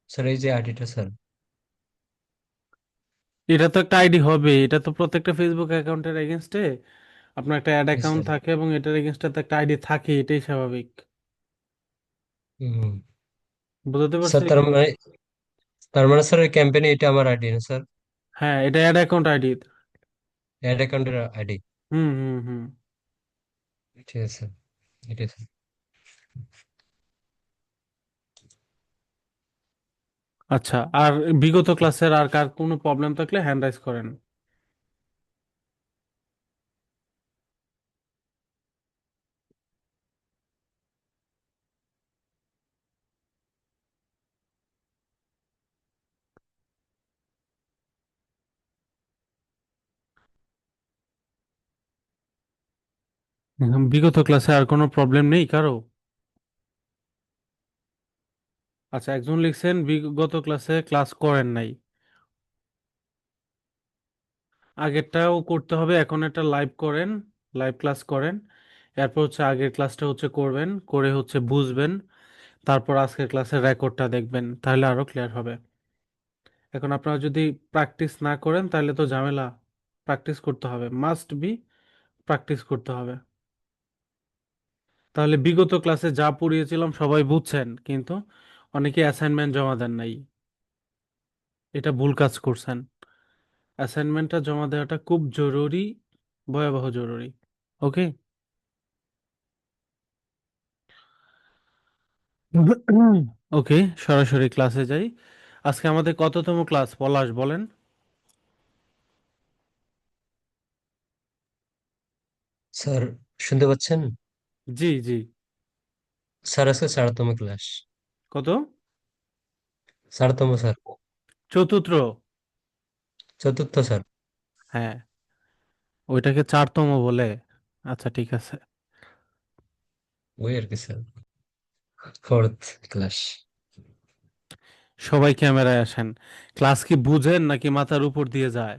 Sir এই যে আইডিটা স্যার। এটা তো একটা আইডি হবে, এটা তো প্রত্যেকটা ফেসবুক অ্যাকাউন্টের এগেনস্টে আপনার একটা অ্যাড জি অ্যাকাউন্ট স্যার। থাকে এবং এটার এগেনস্টে তো একটা আইডি থাকে, এটাই স্বাভাবিক। হুম। বুঝতে স্যার পারছি? তার মানে স্যার ওই ক্যাম্পেইনে এটা আমার আইডি না স্যার? হ্যাঁ, এটা অ্যাড অ্যাকাউন্ট আইডি। অ্যাড অ্যাকাউন্টের আইডি। হুম হুম হুম। ঠিক আছে স্যার, এটাই স্যার। আচ্ছা, আর বিগত ক্লাসের আর কার কোনো প্রবলেম থাকলে হ্যান্ড রাইজ করেন। বিগত ক্লাসে আর কোনো প্রবলেম নেই কারো? আচ্ছা, একজন লিখছেন বিগত ক্লাসে ক্লাস করেন নাই। আগেরটাও করতে হবে, এখন একটা লাইভ করেন, লাইভ ক্লাস করেন। এরপর হচ্ছে আগের ক্লাসটা হচ্ছে করবেন, করে হচ্ছে বুঝবেন, তারপর আজকের ক্লাসের রেকর্ডটা দেখবেন, তাহলে আরো ক্লিয়ার হবে। এখন আপনারা যদি প্র্যাকটিস না করেন তাহলে তো ঝামেলা। প্র্যাকটিস করতে হবে, মাস্ট বি প্র্যাকটিস করতে হবে। তাহলে বিগত ক্লাসে যা পড়িয়েছিলাম সবাই বুঝছেন, কিন্তু অনেকে অ্যাসাইনমেন্ট জমা দেন নাই, এটা ভুল কাজ করছেন। অ্যাসাইনমেন্টটা জমা দেওয়াটা খুব জরুরি, ভয়াবহ জরুরি। ওকে। ওকে, সরাসরি ক্লাসে যাই। আজকে আমাদের কততম ক্লাস পলাশ বলেন? স্যার শুনতে পাচ্ছেন? জি জি। স্যার আজকে 4তম ক্লাস। কত? 4তম স্যার। চতুর্থ? চতুর্থ স্যার। হ্যাঁ, ওইটাকে চারতম বলে। আচ্ছা ঠিক আছে। ওই আর কি স্যার, 4th ক্লাস। সবাই ক্যামেরায় আসেন। ক্লাস কি বুঝেন নাকি মাথার উপর দিয়ে যায়?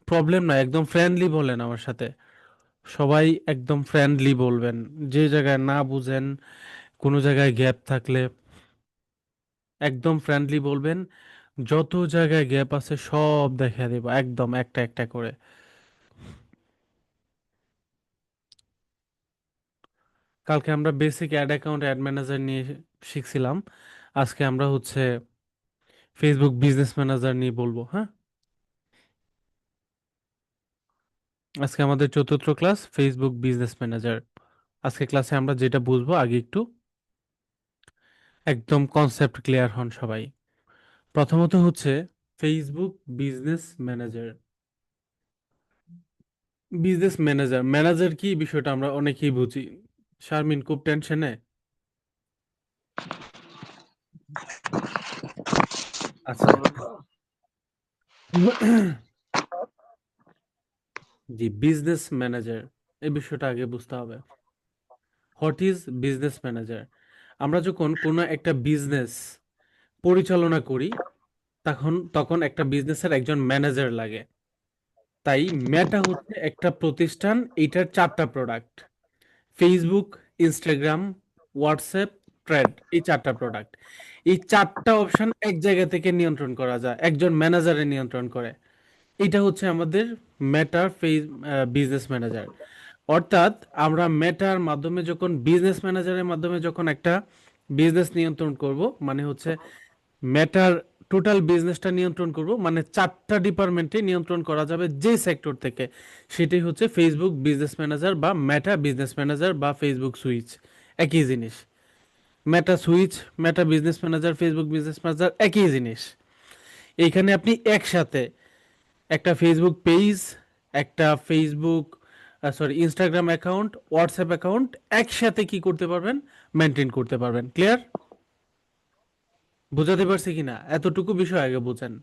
প্রবলেম না, একদম ফ্রেন্ডলি বলেন আমার সাথে। সবাই একদম ফ্রেন্ডলি বলবেন। যে জায়গায় না বুঝেন, কোনো জায়গায় গ্যাপ থাকলে একদম ফ্রেন্ডলি বলবেন। যত জায়গায় গ্যাপ আছে সব দেখা দেব একদম একটা একটা করে। কালকে আমরা basic ad account ad manager নিয়ে শিখছিলাম। আজকে আমরা হচ্ছে ফেসবুক বিজনেস ম্যানেজার নিয়ে বলবো, হ্যাঁ। আজকে আমাদের চতুর্থ ক্লাস ফেসবুক বিজনেস ম্যানেজার। আজকে ক্লাসে আমরা যেটা বুঝবো, আগে একটু একদম কনসেপ্ট ক্লিয়ার হন সবাই। প্রথমত হচ্ছে Facebook business manager. Business manager, manager কি বিষয়টা আমরা অনেকেই বুঝি। শারমিন খুব টেনশনে। আচ্ছা। জি, বিজনেস ম্যানেজার, এই বিষয়টা আগে বুঝতে হবে। What is business manager? আমরা যখন কোনো একটা বিজনেস পরিচালনা করি, তখন তখন একটা বিজনেসের একজন ম্যানেজার লাগে। তাই মেটা হচ্ছে একটা প্রতিষ্ঠান, এইটার চারটা product: Facebook, Instagram, WhatsApp, trade, এই চারটা প্রোডাক্ট। এই চারটা অপশন এক জায়গা থেকে নিয়ন্ত্রণ করা যায়, একজন ম্যানেজারে নিয়ন্ত্রণ করে। এটা হচ্ছে আমাদের মেটার বিজনেস ম্যানেজার। অর্থাৎ আমরা মেটার মাধ্যমে যখন বিজনেস ম্যানেজারের মাধ্যমে যখন একটা বিজনেস নিয়ন্ত্রণ করব, মানে হচ্ছে মেটার টোটাল বিজনেসটা নিয়ন্ত্রণ করব, মানে চারটা ডিপার্টমেন্টে নিয়ন্ত্রণ করা যাবে যে সেক্টর থেকে। সেটাই হচ্ছে ফেসবুক বিজনেস ম্যানেজার বা মেটা বিজনেস ম্যানেজার বা ফেসবুক সুইচ। একই জিনিস। Meta suite, Meta business manager, Facebook business manager একই জিনিস। এইখানে আপনি একসাথে একটা ফেসবুক পেজ, একটা Facebook sorry Instagram account, WhatsApp account একসাথে কি করতে পারবেন? মেনটেন করতে পারবেন। ক্লিয়ার? বোঝাতে পারছি কিনা? এতটুকু বিষয় আগে বুঝেন।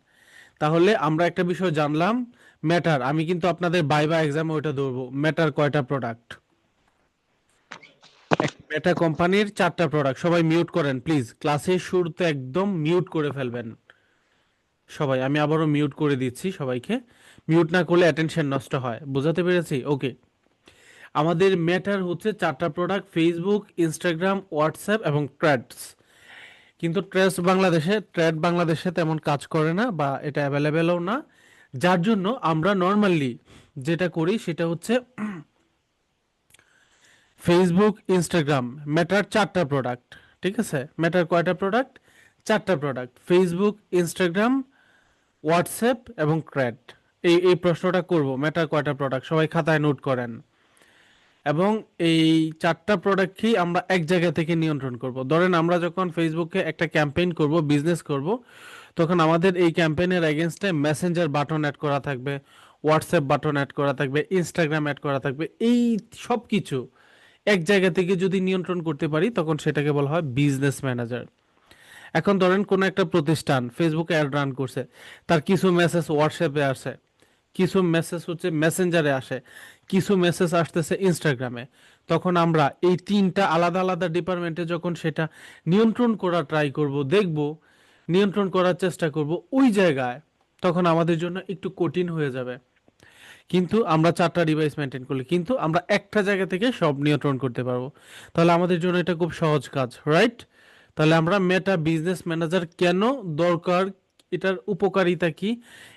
তাহলে আমরা একটা বিষয় জানলাম, ম্যাটার। আমি কিন্তু আপনাদের ভাইবা এক্সামে ওইটা ধরবো, ম্যাটার কয়টা প্রোডাক্ট। এক মেটা কোম্পানির 4টা প্রোডাক্ট। সবাই মিউট করেন প্লিজ, ক্লাসের শুরুতে একদম মিউট করে ফেলবেন সবাই। আমি আবারও মিউট করে দিচ্ছি সবাইকে। মিউট না করলে অ্যাটেনশন নষ্ট হয়, বোঝাতে পেরেছি? ওকে। আমাদের মেটার হচ্ছে 4টা প্রোডাক্ট: ফেসবুক, ইনস্টাগ্রাম, হোয়াটসঅ্যাপ এবং ট্রেডস। কিন্তু ট্রেড বাংলাদেশে তেমন কাজ করে না, বা এটা অ্যাভেলেবেলও না। যার জন্য আমরা নর্মালি যেটা করি সেটা হচ্ছে ফেসবুক, ইনস্টাগ্রাম, মেটার 4টা প্রোডাক্ট। ঠিক আছে, মেটার কয়টা প্রোডাক্ট? 4টা প্রোডাক্ট: ফেসবুক, ইনস্টাগ্রাম, হোয়াটসঅ্যাপ এবং ক্র্যাড। এই প্রশ্নটা করব, মেটার কয়টা প্রোডাক্ট, সবাই খাতায় নোট করেন। এবং এই 4টা প্রোডাক্টকেই আমরা এক জায়গা থেকে নিয়ন্ত্রণ করব। ধরেন আমরা যখন ফেসবুকে একটা ক্যাম্পেইন করব, বিজনেস করব, তখন আমাদের এই ক্যাম্পেইনের এগেনস্টে মেসেঞ্জার বাটন অ্যাড করা থাকবে, হোয়াটসঅ্যাপ বাটন অ্যাড করা থাকবে, ইনস্টাগ্রাম অ্যাড করা থাকবে। এই সব কিছু এক জায়গা থেকে যদি নিয়ন্ত্রণ করতে পারি তখন সেটাকে বলা হয় বিজনেস ম্যানেজার। এখন ধরেন কোনো একটা প্রতিষ্ঠান ফেসবুকে অ্যাড রান করছে, তার কিছু মেসেজ হোয়াটসঅ্যাপে আসে, কিছু মেসেজ হচ্ছে মেসেঞ্জারে আসে, কিছু মেসেজ আসতেছে ইনস্টাগ্রামে। তখন আমরা এই 3টা আলাদা আলাদা ডিপার্টমেন্টে যখন সেটা নিয়ন্ত্রণ করা ট্রাই করব, দেখব, নিয়ন্ত্রণ করার চেষ্টা করব ওই জায়গায়, তখন আমাদের জন্য একটু কঠিন হয়ে যাবে। কিন্তু আমরা 4টা ডিভাইস মেনটেন করলে কিন্তু আমরা একটা জায়গা থেকে সব নিয়ন্ত্রণ করতে পারবো। তাহলে আমাদের জন্য এটা খুব সহজ কাজ, রাইট? তাহলে আমরা মেটা বিজনেস ম্যানেজার কেন দরকার, এটার উপকারিতা কি,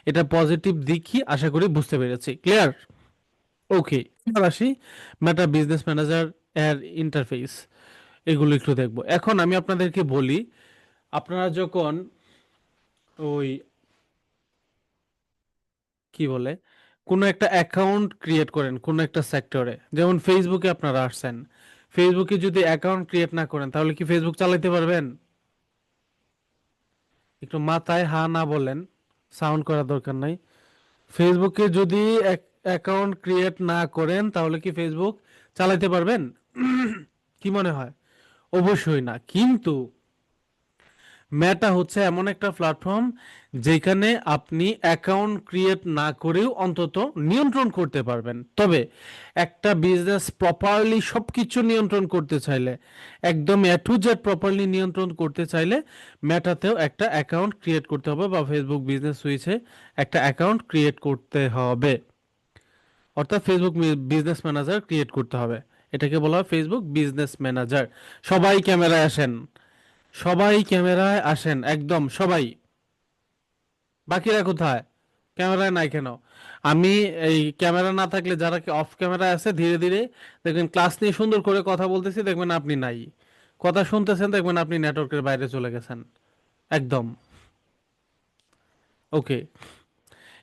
এটা পজিটিভ দিক কি, আশা করি বুঝতে পেরেছি। ক্লিয়ার? ওকে, এবার আসি মেটা বিজনেস ম্যানেজার এর ইন্টারফেস, এগুলো একটু দেখবো। এখন আমি আপনাদেরকে বলি, আপনারা যখন ওই কি বলে কোনো একটা অ্যাকাউন্ট ক্রিয়েট করেন কোনো একটা সেক্টরে, যেমন ফেসবুকে আপনারা আসছেন, ফেসবুকে যদি অ্যাকাউন্ট ক্রিয়েট না করেন তাহলে কি ফেসবুক চালাতে পারবেন? একটু মাথায় হা না বলেন, সাউন্ড করার দরকার নাই। ফেসবুকে যদি অ্যাকাউন্ট ক্রিয়েট না করেন তাহলে কি ফেসবুক চালাতে পারবেন? কি মনে হয়? অবশ্যই না। কিন্তু মেটা হচ্ছে এমন একটা প্ল্যাটফর্ম যেখানে আপনি অ্যাকাউন্ট ক্রিয়েট না করেও অন্তত নিয়ন্ত্রণ করতে পারবেন। তবে একটা বিজনেস প্রপারলি সবকিছু নিয়ন্ত্রণ করতে চাইলে, একদম এ টু জেড প্রপারলি নিয়ন্ত্রণ করতে চাইলে মেটাতেও একটা অ্যাকাউন্ট ক্রিয়েট করতে হবে, বা ফেসবুক বিজনেস সুইচে একটা অ্যাকাউন্ট ক্রিয়েট করতে হবে। অর্থাৎ ফেসবুক বিজনেস ম্যানেজার ক্রিয়েট করতে হবে। এটাকে বলা হয় ফেসবুক বিজনেস ম্যানেজার। সবাই ক্যামেরায় আসেন, সবাই ক্যামেরায় আসেন, একদম সবাই। বাকিরা কোথায়? ক্যামেরায় নাই কেন? আমি এই ক্যামেরা না থাকলে যারা অফ ক্যামেরা আছে, ধীরে ধীরে দেখবেন ক্লাস নিয়ে সুন্দর করে কথা বলতেছি, দেখবেন আপনি নাই, কথা শুনতেছেন, দেখবেন আপনি নেটওয়ার্কের বাইরে চলে গেছেন একদম। ওকে,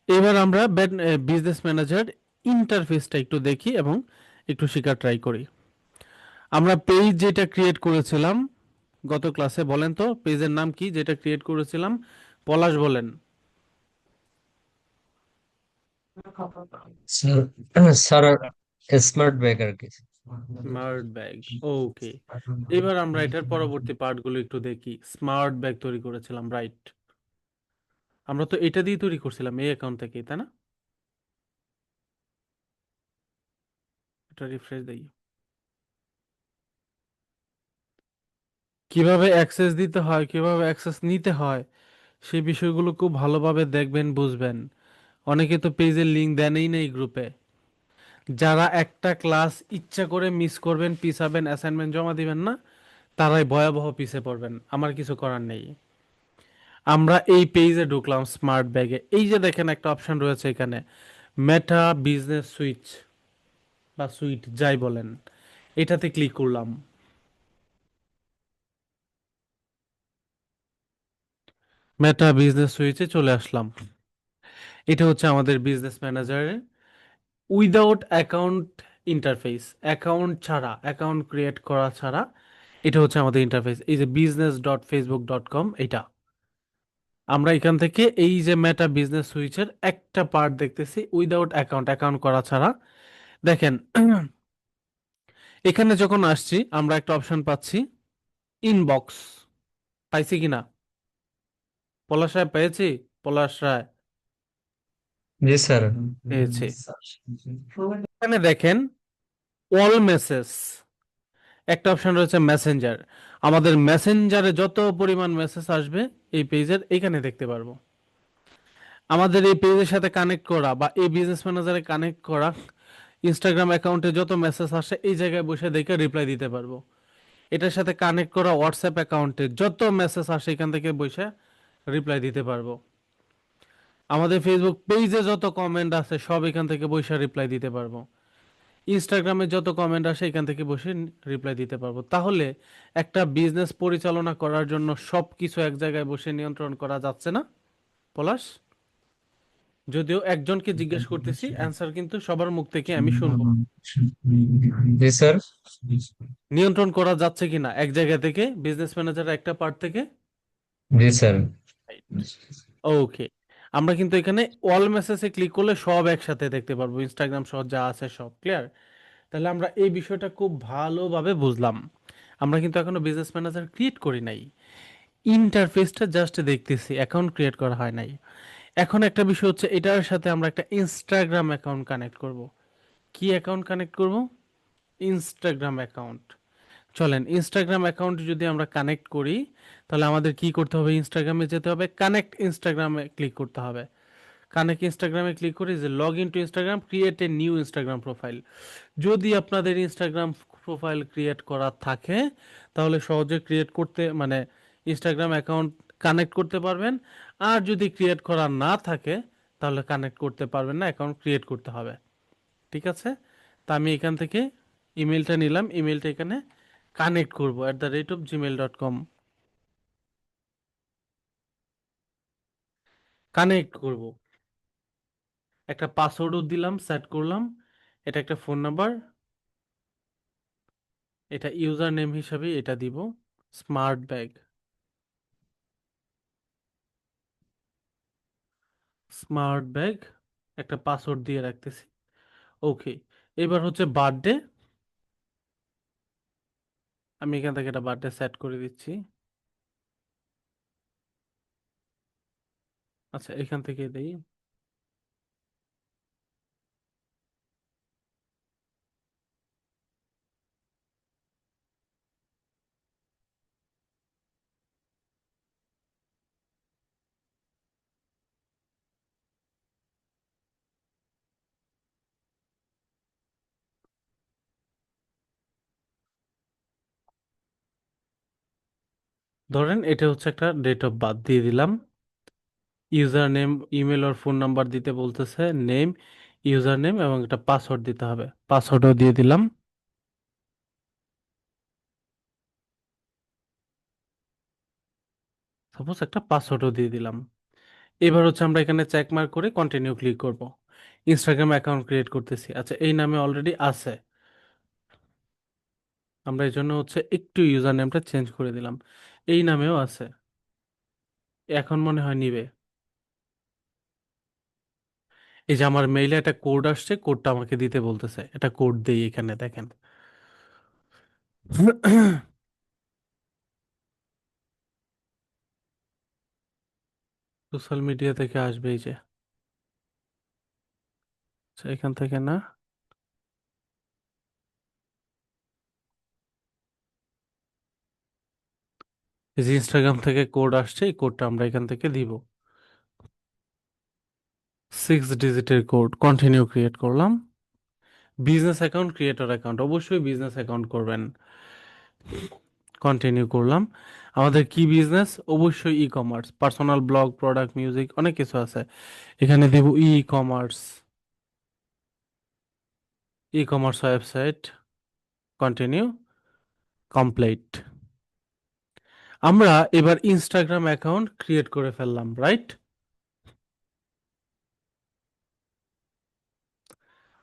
এবার আমরা বিজনেস ম্যানেজার ইন্টারফেসটা একটু দেখি এবং একটু শেখার ট্রাই করি। আমরা পেজ যেটা ক্রিয়েট করেছিলাম গত ক্লাসে, বলেন তো পেজের নাম কি যেটা ক্রিয়েট করেছিলাম? পলাশ বলেন। স্যার স্যার স্মার্ট ব্যাগ আর কি। Smart bag. ওকে, এবার আমরা এটার পরবর্তী পার্টগুলো একটু দেখি। স্মার্ট ব্যাগ তৈরি করেছিলাম, রাইট? আমরা তো এটা দিয়ে তৈরি করছিলাম এই অ্যাকাউন্ট থেকে, তাই না? এটা রিফ্রেশ দেই। কিভাবে অ্যাক্সেস দিতে হয়, কিভাবে অ্যাক্সেস নিতে হয়, সেই বিষয়গুলো খুব ভালোভাবে দেখবেন, বুঝবেন। অনেকে তো পেজের লিংক দেনই নেই গ্রুপে। যারা একটা ক্লাস ইচ্ছা করে মিস করবেন, পিছাবেন, অ্যাসাইনমেন্ট জমা দিবেন না, তারাই ভয়াবহ পিছে পড়বেন, আমার কিছু করার নেই। আমরা এই পেজে ঢুকলাম স্মার্ট ব্যাগে, এই যে দেখেন একটা অপশন রয়েছে এখানে, মেটা বিজনেস সুইচ বা সুইট যাই বলেন, এটাতে ক্লিক করলাম। মেটা বিজনেস সুইচে চলে আসলাম। এটা হচ্ছে আমাদের বিজনেস ম্যানেজারের উইদাউট অ্যাকাউন্ট ইন্টারফেস, অ্যাকাউন্ট ছাড়া, অ্যাকাউন্ট ক্রিয়েট করা ছাড়া। এটা হচ্ছে আমাদের ইন্টারফেস, এই যে business.facebook.com। এটা আমরা এখান থেকে এই যে মেটা বিজনেস সুইচের একটা পার্ট দেখতেছি উইদাউট অ্যাকাউন্ট, অ্যাকাউন্ট করা ছাড়া। দেখেন এখানে যখন আসছি আমরা একটা অপশন পাচ্ছি, ইনবক্স। পাইছি কিনা? পলাশ রায় পেয়েছি। পলাশ রায় জি স্যার। পেয়েছি। এখানে দেখেন অল মেসেজ, একটা অপশন রয়েছে মেসেঞ্জার। আমাদের মেসেঞ্জারে যত পরিমাণ মেসেজ আসবে এই পেজের এখানে দেখতে পারবো। আমাদের এই পেজের সাথে কানেক্ট করা বা এই বিজনেস ম্যানেজারে কানেক্ট করা ইনস্টাগ্রাম অ্যাকাউন্টে যত মেসেজ আসে এই জায়গায় বসে দেখে রিপ্লাই দিতে পারবো। এটার সাথে কানেক্ট করা হোয়াটসঅ্যাপ অ্যাকাউন্টে যত মেসেজ আসে এখান থেকে বসে রিপ্লাই দিতে পারবো। আমাদের ফেসবুক পেজে যত কমেন্ট আছে সব এখান থেকে বসে রিপ্লাই দিতে পারবো। ইনস্টাগ্রামে যত কমেন্ট আসে এখান থেকে বসে রিপ্লাই দিতে পারবো। তাহলে একটা বিজনেস পরিচালনা করার জন্য সবকিছু এক জায়গায় বসে নিয়ন্ত্রণ করা যাচ্ছে না পলাশ? যদিও একজনকে জিজ্ঞেস করতেছি, অ্যান্সার কিন্তু সবার মুখ থেকে আমি শুনবো। জি স্যার। নিয়ন্ত্রণ করা যাচ্ছে কিনা এক জায়গা থেকে, বিজনেস ম্যানেজার একটা পার্ট থেকে? জি স্যার। ওকে, আমরা কিন্তু এখানে অল মেসেজে ক্লিক করলে সব একসাথে দেখতে পারবো, ইনস্টাগ্রাম সহ যা আছে সব ক্লিয়ার। তাহলে আমরা এই বিষয়টা খুব ভালোভাবে বুঝলাম। আমরা কিন্তু এখনো বিজনেস ম্যানেজার ক্রিয়েট করি নাই, ইন্টারফেসটা জাস্ট দেখতেছি, অ্যাকাউন্ট ক্রিয়েট করা হয় নাই। এখন একটা বিষয় হচ্ছে এটার সাথে আমরা একটা ইনস্টাগ্রাম অ্যাকাউন্ট কানেক্ট করব। কি অ্যাকাউন্ট কানেক্ট করব? Instagram account. চলেন ইনস্টাগ্রাম অ্যাকাউন্ট যদি আমরা কানেক্ট করি, তাহলে আমাদের কি করতে হবে? ইনস্টাগ্রামে যেতে হবে, কানেক্ট ইনস্টাগ্রামে ক্লিক করতে হবে। কানেক্ট ইনস্টাগ্রামে ক্লিক করে যে log in two Instagram, create a new Instagram profile. যদি আপনাদের ইনস্টাগ্রাম প্রোফাইল ক্রিয়েট করা থাকে তাহলে সহজে ক্রিয়েট করতে মানে ইনস্টাগ্রাম অ্যাকাউন্ট কানেক্ট করতে পারবেন। আর যদি ক্রিয়েট করা না থাকে তাহলে কানেক্ট করতে পারবেন না, অ্যাকাউন্ট ক্রিয়েট করতে হবে। ঠিক আছে? তা আমি এখান থেকে ইমেলটা নিলাম, ইমেলটা এখানে কানেক্ট করব @gmail.com, কানেক্ট করব। একটা পাসওয়ার্ডও দিলাম, সেট করলাম। এটা একটা ফোন নাম্বার, এটা ইউজার নেম হিসাবে এটা দিব, স্মার্ট ব্যাগ, স্মার্ট ব্যাগ। একটা পাসওয়ার্ড দিয়ে রাখতেছি। ওকে, এবার হচ্ছে বার্থডে। আমি এখান থেকে একটা বার্থডে সেট করে দিচ্ছি। আচ্ছা, এখান থেকে দেই। ধরেন এটা হচ্ছে একটা ডেট অফ বার্থ দিয়ে দিলাম। ইউজার নেম, ইমেল আর ফোন নাম্বার দিতে বলতেছে, নেম, ইউজার নেম এবং একটা পাসওয়ার্ড দিতে হবে, পাসওয়ার্ডও দিয়ে দিলাম। সাপোজ একটা পাসওয়ার্ডও দিয়ে দিলাম। এবার হচ্ছে আমরা এখানে চেক মার্ক করে কন্টিনিউ ক্লিক করব। ইনস্টাগ্রাম অ্যাকাউন্ট ক্রিয়েট করতেছি। আচ্ছা, এই নামে অলরেডি আছে, আমরা এই জন্য হচ্ছে একটু ইউজার নেমটা চেঞ্জ করে দিলাম। এই নামেও আছে, এখন মনে হয় নিবে। এই যে আমার মেইলে একটা কোড আসছে, কোডটা আমাকে দিতে বলতেছে, এটা কোড দেই এখানে দেখেন। সোশ্যাল মিডিয়া থেকে আসবে এই যে, আচ্ছা, এখান থেকে না, এই যে ইনস্টাগ্রাম থেকে কোড আসছে, এই কোডটা আমরা এখান থেকে দিব। 6 ডিজিটের কোড, কন্টিনিউ ক্রিয়েট করলাম। বিজনেস অ্যাকাউন্ট, ক্রিয়েটর অ্যাকাউন্ট, অবশ্যই বিজনেস অ্যাকাউন্ট করবেন। কন্টিনিউ করলাম। আমাদের কি বিজনেস? অবশ্যই e commerce, personal blog, product, music, অনেক কিছু আছে। এখানে দেব e commerce, e commerce website, continue, complete. আমরা এবার ইনস্টাগ্রাম অ্যাকাউন্ট ক্রিয়েট করে ফেললাম, রাইট?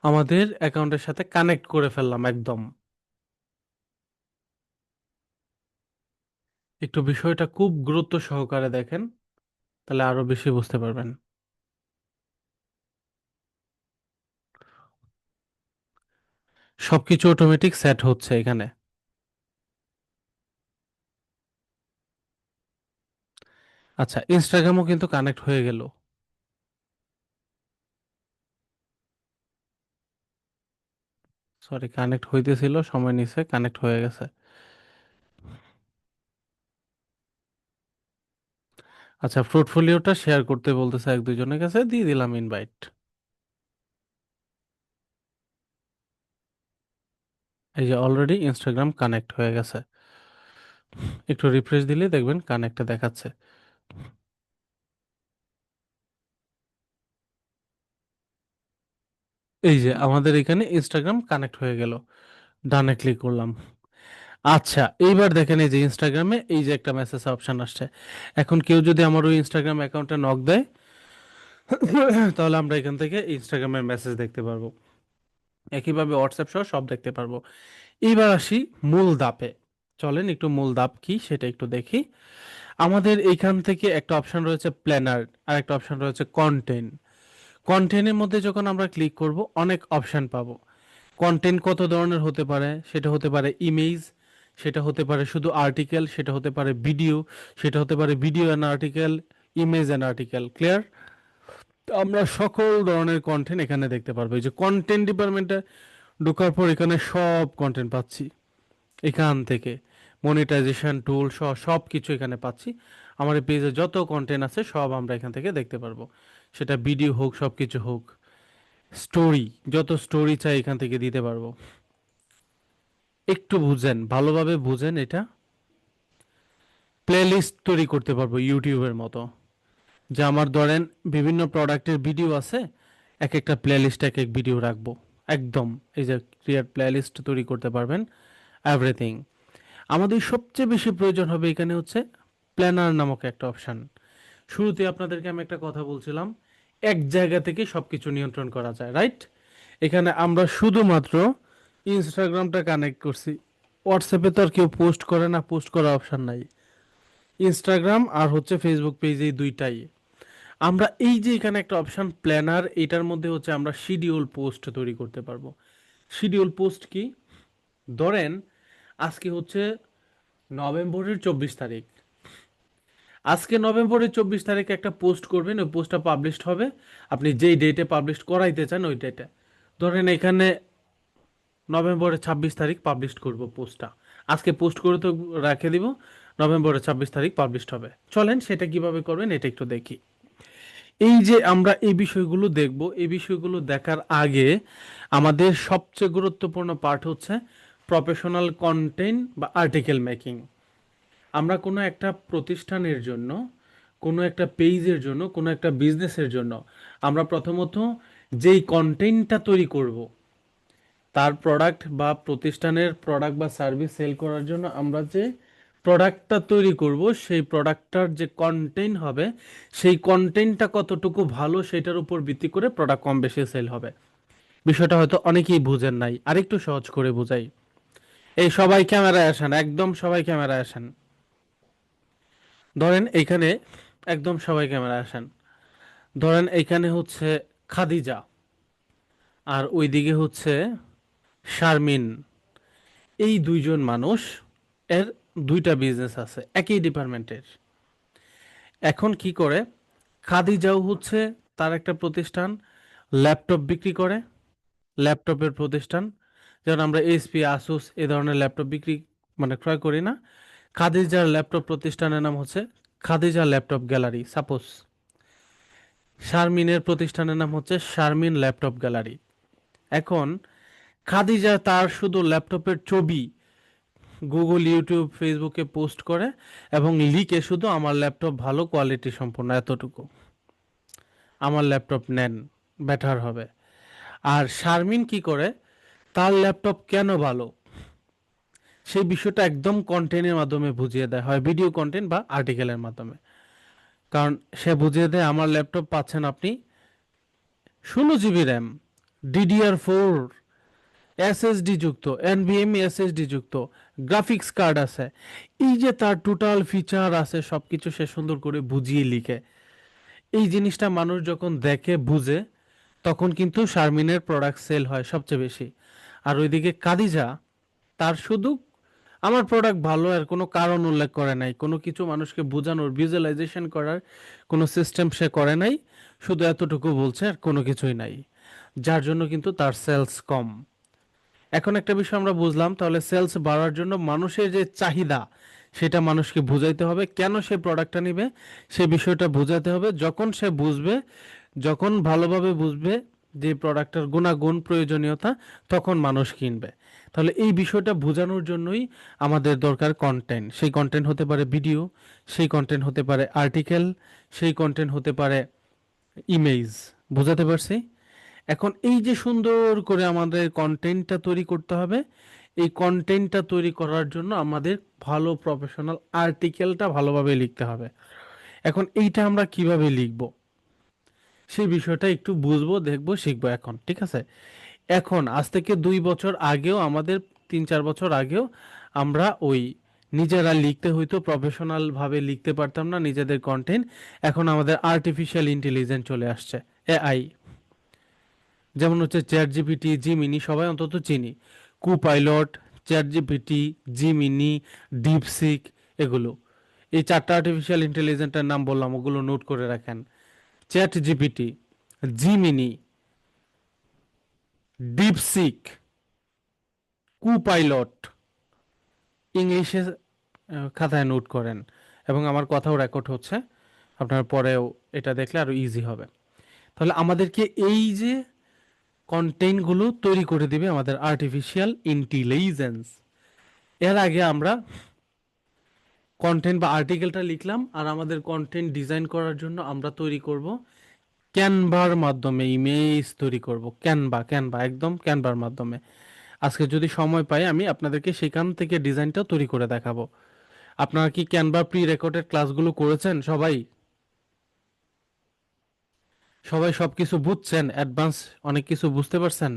আমাদের অ্যাকাউন্টের সাথে কানেক্ট করে ফেললাম একদম। একটু বিষয়টা খুব গুরুত্ব সহকারে দেখেন, তাহলে আরো বেশি বুঝতে পারবেন। সবকিছু অটোমেটিক সেট হচ্ছে এখানে। আচ্ছা, ইনস্টাগ্রামও কিন্তু কানেক্ট হয়ে গেল। সরি, কানেক্ট হইতেছিল, সময় নিছে, কানেক্ট হয়ে গেছে। আচ্ছা, পোর্টফোলিওটা শেয়ার করতে বলতেছে এক দুজনের কাছে, দিয়ে দিলাম ইনভাইট। এই যে অলরেডি ইনস্টাগ্রাম কানেক্ট হয়ে গেছে। একটু রিফ্রেশ দিলে দেখবেন কানেক্টে দেখাচ্ছে। এই যে আমাদের এখানে ইনস্টাগ্রাম কানেক্ট হয়ে গেল। ডানে ক্লিক করলাম। আচ্ছা, এইবার দেখেন এই যে ইনস্টাগ্রামে এই যে একটা মেসেজ অপশন আসছে। এখন কেউ যদি আমার ওই ইনস্টাগ্রাম অ্যাকাউন্টে নক দেয়, তাহলে আমরা এখান থেকে ইনস্টাগ্রামের মেসেজ দেখতে পারবো, একইভাবে হোয়াটসঅ্যাপ সহ সব দেখতে পারবো। এইবার আসি মূল ধাপে। চলেন একটু মূল ধাপ কি সেটা একটু দেখি। আমাদের এইখান থেকে একটা অপশন রয়েছে প্ল্যানার, আর একটা অপশন রয়েছে কন্টেন্ট। কন্টেন্টের মধ্যে যখন আমরা ক্লিক করব, অনেক অপশন পাবো। কন্টেন্ট কত ধরনের হতে পারে, সেটা হতে পারে ইমেজ, সেটা হতে পারে শুধু আর্টিকেল, সেটা হতে পারে ভিডিও, সেটা হতে পারে video and article, image and article. Clear? আমরা সকল ধরনের কন্টেন্ট এখানে দেখতে পারবো। এই যে কন্টেন্ট ডিপার্টমেন্টে ঢোকার পর এখানে সব কন্টেন্ট পাচ্ছি। এখান থেকে মনিটাইজেশন টুল সহ সব কিছু এখানে পাচ্ছি। আমার এই পেজে যত কন্টেন্ট আছে সব আমরা এখান থেকে দেখতে পারবো, সেটা ভিডিও হোক, সব কিছু হোক। স্টোরি, যত স্টোরি চাই এখান থেকে দিতে পারবো। একটু বুঝেন, ভালোভাবে বুঝেন এটা। প্লেলিস্ট তৈরি করতে পারবো ইউটিউবের মতো, যে আমার ধরেন বিভিন্ন প্রোডাক্টের ভিডিও আছে, এক একটা প্লেলিস্ট এক এক ভিডিও রাখবো একদম। এই যে ক্রিয়েট প্লেলিস্ট তৈরি করতে পারবেন, এভরিথিং। আমাদের সবচেয়ে বেশি প্রয়োজন হবে এখানে হচ্ছে প্ল্যানার নামক একটা অপশন। শুরুতে আপনাদেরকে আমি একটা কথা বলছিলাম, এক জায়গা থেকে সবকিছু নিয়ন্ত্রণ করা যায়, রাইট? এখানে আমরা শুধুমাত্র ইনস্টাগ্রামটা কানেক্ট করছি। হোয়াটসঅ্যাপে তো আর কেউ পোস্ট করে না, পোস্ট করার অপশন নাই। ইনস্টাগ্রাম আর হচ্ছে ফেসবুক পেজ, এই দুইটাই। আমরা এই যে এখানে একটা অপশন প্ল্যানার, এটার মধ্যে হচ্ছে আমরা শিডিউল পোস্ট তৈরি করতে পারবো। শিডিউল পোস্ট কি? ধরেন আজকে হচ্ছে নভেম্বরের 24 তারিখ। আজকে নভেম্বরের 24 তারিখে একটা পোস্ট করবেন, ওই পোস্টটা পাবলিশ হবে। আপনি যেই ডেটে পাবলিশ করাইতে চান ওই ডেটে, ধরেন এখানে নভেম্বরের 26 তারিখ পাবলিশ করব পোস্টটা। আজকে পোস্ট করে তো রেখে দিব, নভেম্বরের 26 তারিখ পাবলিশ হবে। চলেন সেটা কিভাবে করবেন এটা একটু দেখি। এই যে আমরা এই বিষয়গুলো দেখব, এই বিষয়গুলো দেখার আগে আমাদের সবচেয়ে গুরুত্বপূর্ণ পার্ট হচ্ছে প্রফেশনাল কন্টেন্ট বা আর্টিকেল মেকিং। আমরা কোনো একটা প্রতিষ্ঠানের জন্য, কোনো একটা পেজের জন্য, কোনো একটা বিজনেসের জন্য আমরা প্রথমত যেই কন্টেন্টটা তৈরি করব, তার প্রোডাক্ট বা প্রতিষ্ঠানের প্রোডাক্ট বা সার্ভিস সেল করার জন্য আমরা যে প্রোডাক্টটা তৈরি করব, সেই প্রোডাক্টটার যে কন্টেন্ট হবে, সেই কন্টেন্টটা কতটুকু ভালো সেটার উপর ভিত্তি করে প্রোডাক্ট কম বেশি সেল হবে। বিষয়টা হয়তো অনেকেই বুঝেন নাই, আরেকটু সহজ করে বুঝাই। এই সবাই ক্যামেরায় আসেন, একদম সবাই ক্যামেরায় আসেন। ধরেন এইখানে একদম সবাই ক্যামেরায় আসেন। ধরেন এইখানে হচ্ছে খাদিজা, আর ওইদিকে হচ্ছে শারমিন। এই দুইজন মানুষ, এর দুইটা বিজনেস আছে একই ডিপার্টমেন্টের। এখন কি করে, খাদিজাও হচ্ছে তার একটা প্রতিষ্ঠান, ল্যাপটপ বিক্রি করে, ল্যাপটপের প্রতিষ্ঠান। যেমন আমরা এসপি, আসুস এ ধরনের ল্যাপটপ বিক্রি মানে ক্রয় করি না। খাদিজার ল্যাপটপ প্রতিষ্ঠানের নাম হচ্ছে খাদিজা ল্যাপটপ গ্যালারি সাপোজ। শারমিনের প্রতিষ্ঠানের নাম হচ্ছে শারমিন ল্যাপটপ গ্যালারি। এখন খাদিজা তার শুধু ল্যাপটপের ছবি গুগল, ইউটিউব, ফেসবুকে পোস্ট করে এবং লিখে শুধু আমার ল্যাপটপ ভালো কোয়ালিটি সম্পন্ন এতটুকু, আমার ল্যাপটপ নেন, বেটার হবে। আর শারমিন কি করে, তার ল্যাপটপ কেন ভালো সেই বিষয়টা একদম কন্টেন্টের মাধ্যমে বুঝিয়ে দেয়, হয় ভিডিও কন্টেন্ট বা আর্টিকেলের মাধ্যমে। কারণ সে বুঝিয়ে দেয় আমার ল্যাপটপ পাচ্ছেন আপনি 16 জিবি র্যাম, DDR4 এসএসডি যুক্ত, এনভিএমই এসএসডি যুক্ত, গ্রাফিক্স কার্ড আছে। এই যে তার টোটাল ফিচার আছে সবকিছু সে সুন্দর করে বুঝিয়ে লিখে। এই জিনিসটা মানুষ যখন দেখে বুঝে, তখন কিন্তু শারমিনের প্রোডাক্ট সেল হয় সবচেয়ে বেশি। আর ওইদিকে কাদিজা, তার শুধু আমার প্রোডাক্ট ভালো, আর কোনো কারণ উল্লেখ করে নাই, কোনো কিছু মানুষকে বোঝানোর ভিজুয়ালাইজেশন করার কোনো সিস্টেম সে করে নাই, শুধু এতটুকু বলছে আর কোনো কিছুই নাই, যার জন্য কিন্তু তার সেলস কম। এখন একটা বিষয় আমরা বুঝলাম, তাহলে সেলস বাড়ার জন্য মানুষের যে চাহিদা সেটা মানুষকে বুঝাইতে হবে, কেন সে প্রোডাক্টটা নেবে সে বিষয়টা বোঝাতে হবে। যখন সে বুঝবে, যখন ভালোভাবে বুঝবে যে প্রোডাক্টটার গুণাগুণ প্রয়োজনীয়তা, তখন মানুষ কিনবে। তাহলে এই বিষয়টা বোঝানোর জন্যই আমাদের দরকার কন্টেন্ট। সেই কন্টেন্ট হতে পারে ভিডিও, সেই কন্টেন্ট হতে পারে আর্টিকেল, সেই কন্টেন্ট হতে পারে ইমেজ। বোঝাতে পারছি? এখন এই যে সুন্দর করে আমাদের কন্টেন্টটা তৈরি করতে হবে, এই কন্টেন্টটা তৈরি করার জন্য আমাদের ভালো প্রফেশনাল আর্টিকেলটা ভালোভাবে লিখতে হবে। এখন এইটা আমরা কিভাবে লিখব সেই বিষয়টা একটু বুঝবো, দেখবো, শিখবো এখন, ঠিক আছে? এখন আজ থেকে 2 বছর আগেও আমাদের, 3-4 বছর আগেও আমরা ওই নিজেরা লিখতে হইতো, প্রফেশনাল ভাবে লিখতে পারতাম না নিজেদের কন্টেন্ট। এখন আমাদের আর্টিফিশিয়াল ইন্টেলিজেন্স চলে আসছে, এআই। যেমন হচ্ছে চ্যাট জিপিটি, জিমিনি, সবাই অন্তত চিনি। কুপাইলট, চ্যাট জিপিটি, জিমিনি, ডিপসিক, এগুলো, এই 4টা আর্টিফিশিয়াল ইন্টেলিজেন্সের নাম বললাম, ওগুলো নোট করে রাখেন। চ্যাট জিপিটি, জিমিনি, ডিপসিক, কুপাইলট, ইংলিশে খাতায় নোট করেন, এবং আমার কথাও রেকর্ড হচ্ছে, আপনার পরেও এটা দেখলে আরো ইজি হবে। তাহলে আমাদেরকে এই যে কন্টেন্টগুলো তৈরি করে দিবে আমাদের আর্টিফিশিয়াল ইন্টেলিজেন্স। এর আগে আমরা কন্টেন্ট বা আর্টিকেলটা লিখলাম, আর আমাদের কন্টেন্ট ডিজাইন করার জন্য আমরা তৈরি করব ক্যানভার মাধ্যমে, ইমেজ তৈরি করব ক্যানভা, ক্যানভা, একদম ক্যানভার মাধ্যমে। আজকে যদি সময় পাই আমি আপনাদেরকে সেখান থেকে ডিজাইনটা তৈরি করে দেখাবো। আপনারা কি ক্যানভা প্রি রেকর্ডেড ক্লাসগুলো করেছেন সবাই? সবাই সবকিছু বুঝছেন? অ্যাডভান্স অনেক কিছু বুঝতে পারছেন?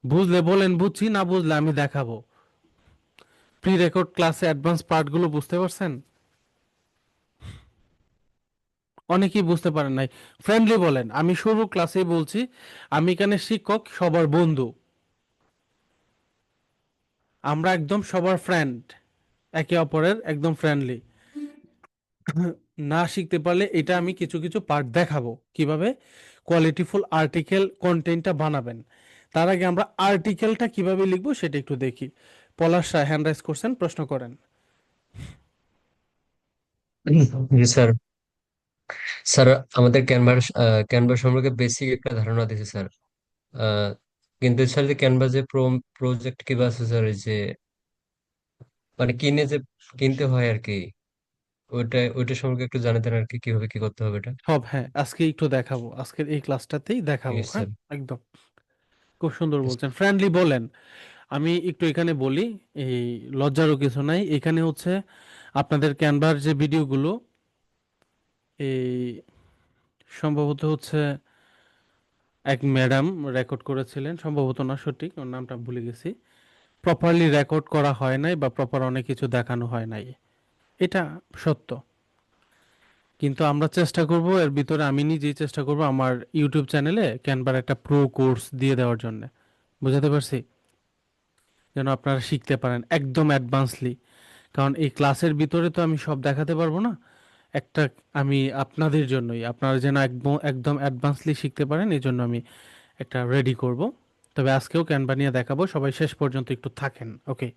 বুঝলে বলেন বুঝছি, না বুঝলে আমি দেখাবো। প্রি রেকর্ড ক্লাসে অ্যাডভান্স পার্টগুলো বুঝতে পারছেন? অনেকেই বুঝতে পারেন নাই। ফ্রেন্ডলি বলেন, আমি শুরু ক্লাসেই বলছি, আমি এখানে শিক্ষক, সবার বন্ধু, আমরা একদম সবার ফ্রেন্ড, একে অপরের একদম ফ্রেন্ডলি। না শিখতে পারলে এটা আমি কিছু কিছু পার্ট দেখাবো কিভাবে কোয়ালিটিফুল আর্টিকেল কন্টেন্টটা বানাবেন। তার আগে আমরা আর্টিকেলটা কিভাবে লিখবো সেটা একটু দেখি। পলাশ শাহ হ্যান্ড রাইজ করছেন, প্রশ্ন করেন। জি স্যার। স্যার, আমাদের ক্যানভা সম্পর্কে বেসিক একটা ধারণা দিয়েছে স্যার। আহ, কিন্তু স্যার, যে ক্যানভা যে প্রজেক্ট কিবা আছে স্যার, এই যে মানে কিনতে হয় আর কি, ওইটা সম্পর্কে একটু জানাতেন আর কি, কিভাবে কি করতে হবে এটা। সব, হ্যাঁ, আজকে একটু দেখাবো, আজকের এই ক্লাসটাতেই ঠিক দেখাবো, আছে হ্যাঁ। স্যার। একদম খুব সুন্দর বলছেন, ফ্রেন্ডলি বলেন। আমি একটু এখানে বলি, এই লজ্জারও কিছু নাই। এখানে হচ্ছে আপনাদের ক্যানভার যে ভিডিওগুলো, এই সম্ভবত হচ্ছে এক ম্যাডাম রেকর্ড করেছিলেন, সম্ভবত না, সঠিক ওর নামটা ভুলে গেছি। প্রপারলি রেকর্ড করা হয় নাই বা প্রপার অনেক কিছু দেখানো হয় নাই, এটা সত্য। কিন্তু আমরা চেষ্টা করব, এর ভিতরে আমি নিজেই চেষ্টা করব আমার ইউটিউব চ্যানেলে ক্যানভার একটা প্রো কোর্স দিয়ে দেওয়ার জন্য। বুঝাতে পারছি? যেন আপনারা শিখতে পারেন একদম অ্যাডভান্সলি। কারণ এই ক্লাসের ভিতরে তো আমি সব দেখাতে পারবো না। একটা, আমি আপনাদের জন্যই, আপনারা যেন একদম একদম অ্যাডভান্সলি শিখতে পারেন, এই জন্য আমি একটা রেডি করব। তবে আজকেও ক্যানভা নিয়ে দেখাবো, সবাই শেষ পর্যন্ত একটু থাকেন, ওকে?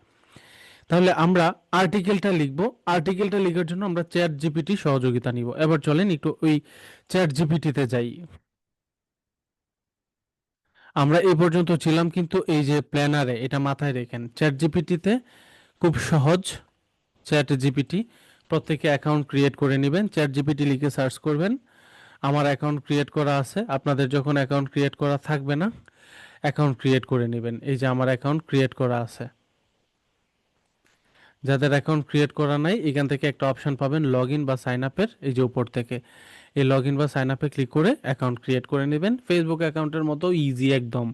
তাহলে আমরা আর্টিকেলটা লিখব। আর্টিকেলটা লেখার জন্য আমরা চ্যাট জিপিটি সহযোগিতা নিব। এবার চলেন একটু ওই চ্যাট জিপিটিতে যাই। আমরা এই পর্যন্ত ছিলাম কিন্তু এই যে প্ল্যানারে, এটা মাথায় রেখেন, চ্যাট জিপিটিতে খুব সহজ। চ্যাট জিপিটি, প্রত্যেকে অ্যাকাউন্ট ক্রিয়েট করে নেবেন, চ্যাট জিপিটি লিখে সার্চ করবেন। আমার অ্যাকাউন্ট ক্রিয়েট করা আছে, আপনাদের যখন অ্যাকাউন্ট ক্রিয়েট করা থাকবে না, অ্যাকাউন্ট ক্রিয়েট করে নেবেন। এই যে আমার অ্যাকাউন্ট ক্রিয়েট করা আছে। যাদের অ্যাকাউন্ট ক্রিয়েট করা নাই, এখান থেকে একটা অপশন পাবেন লগ ইন বা সাইন আপের, এই যে উপর থেকে এই লগ ইন বা সাইন আপে ক্লিক করে অ্যাকাউন্ট ক্রিয়েট করে নেবেন। ফেসবুক অ্যাকাউন্টের মতো ইজি একদম।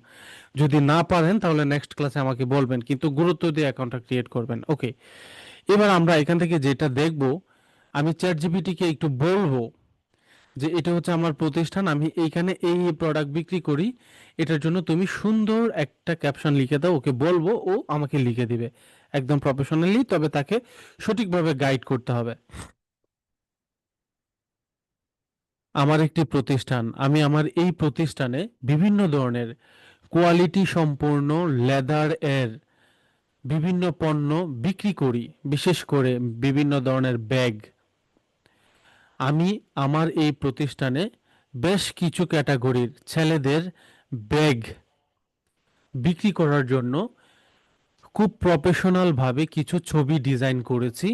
যদি না পারেন তাহলে নেক্সট ক্লাসে আমাকে বলবেন, কিন্তু গুরুত্ব দিয়ে অ্যাকাউন্টটা ক্রিয়েট করবেন, ওকে? এবার আমরা এখান থেকে যেটা দেখব, আমি চ্যাট জিপিটিকে একটু বলবো যে এটা হচ্ছে আমার প্রতিষ্ঠান, আমি এইখানে এই প্রোডাক্ট বিক্রি করি, এটার জন্য তুমি সুন্দর একটা ক্যাপশন লিখে দাও। ওকে বলবো, ও আমাকে লিখে দিবে একদম প্রফেশনালি, তবে তাকে সঠিকভাবে গাইড করতে হবে। আমার একটি প্রতিষ্ঠান, আমি আমার এই প্রতিষ্ঠানে বিভিন্ন ধরনের কোয়ালিটি সম্পূর্ণ লেদার এর বিভিন্ন পণ্য বিক্রি করি, বিশেষ করে বিভিন্ন ধরনের ব্যাগ। আমি আমার এই প্রতিষ্ঠানে বেশ কিছু ক্যাটাগরির ছেলেদের ব্যাগ বিক্রি করার জন্য খুব প্রফেশনাল ভাবে কিছু ছবি ডিজাইন করেছি।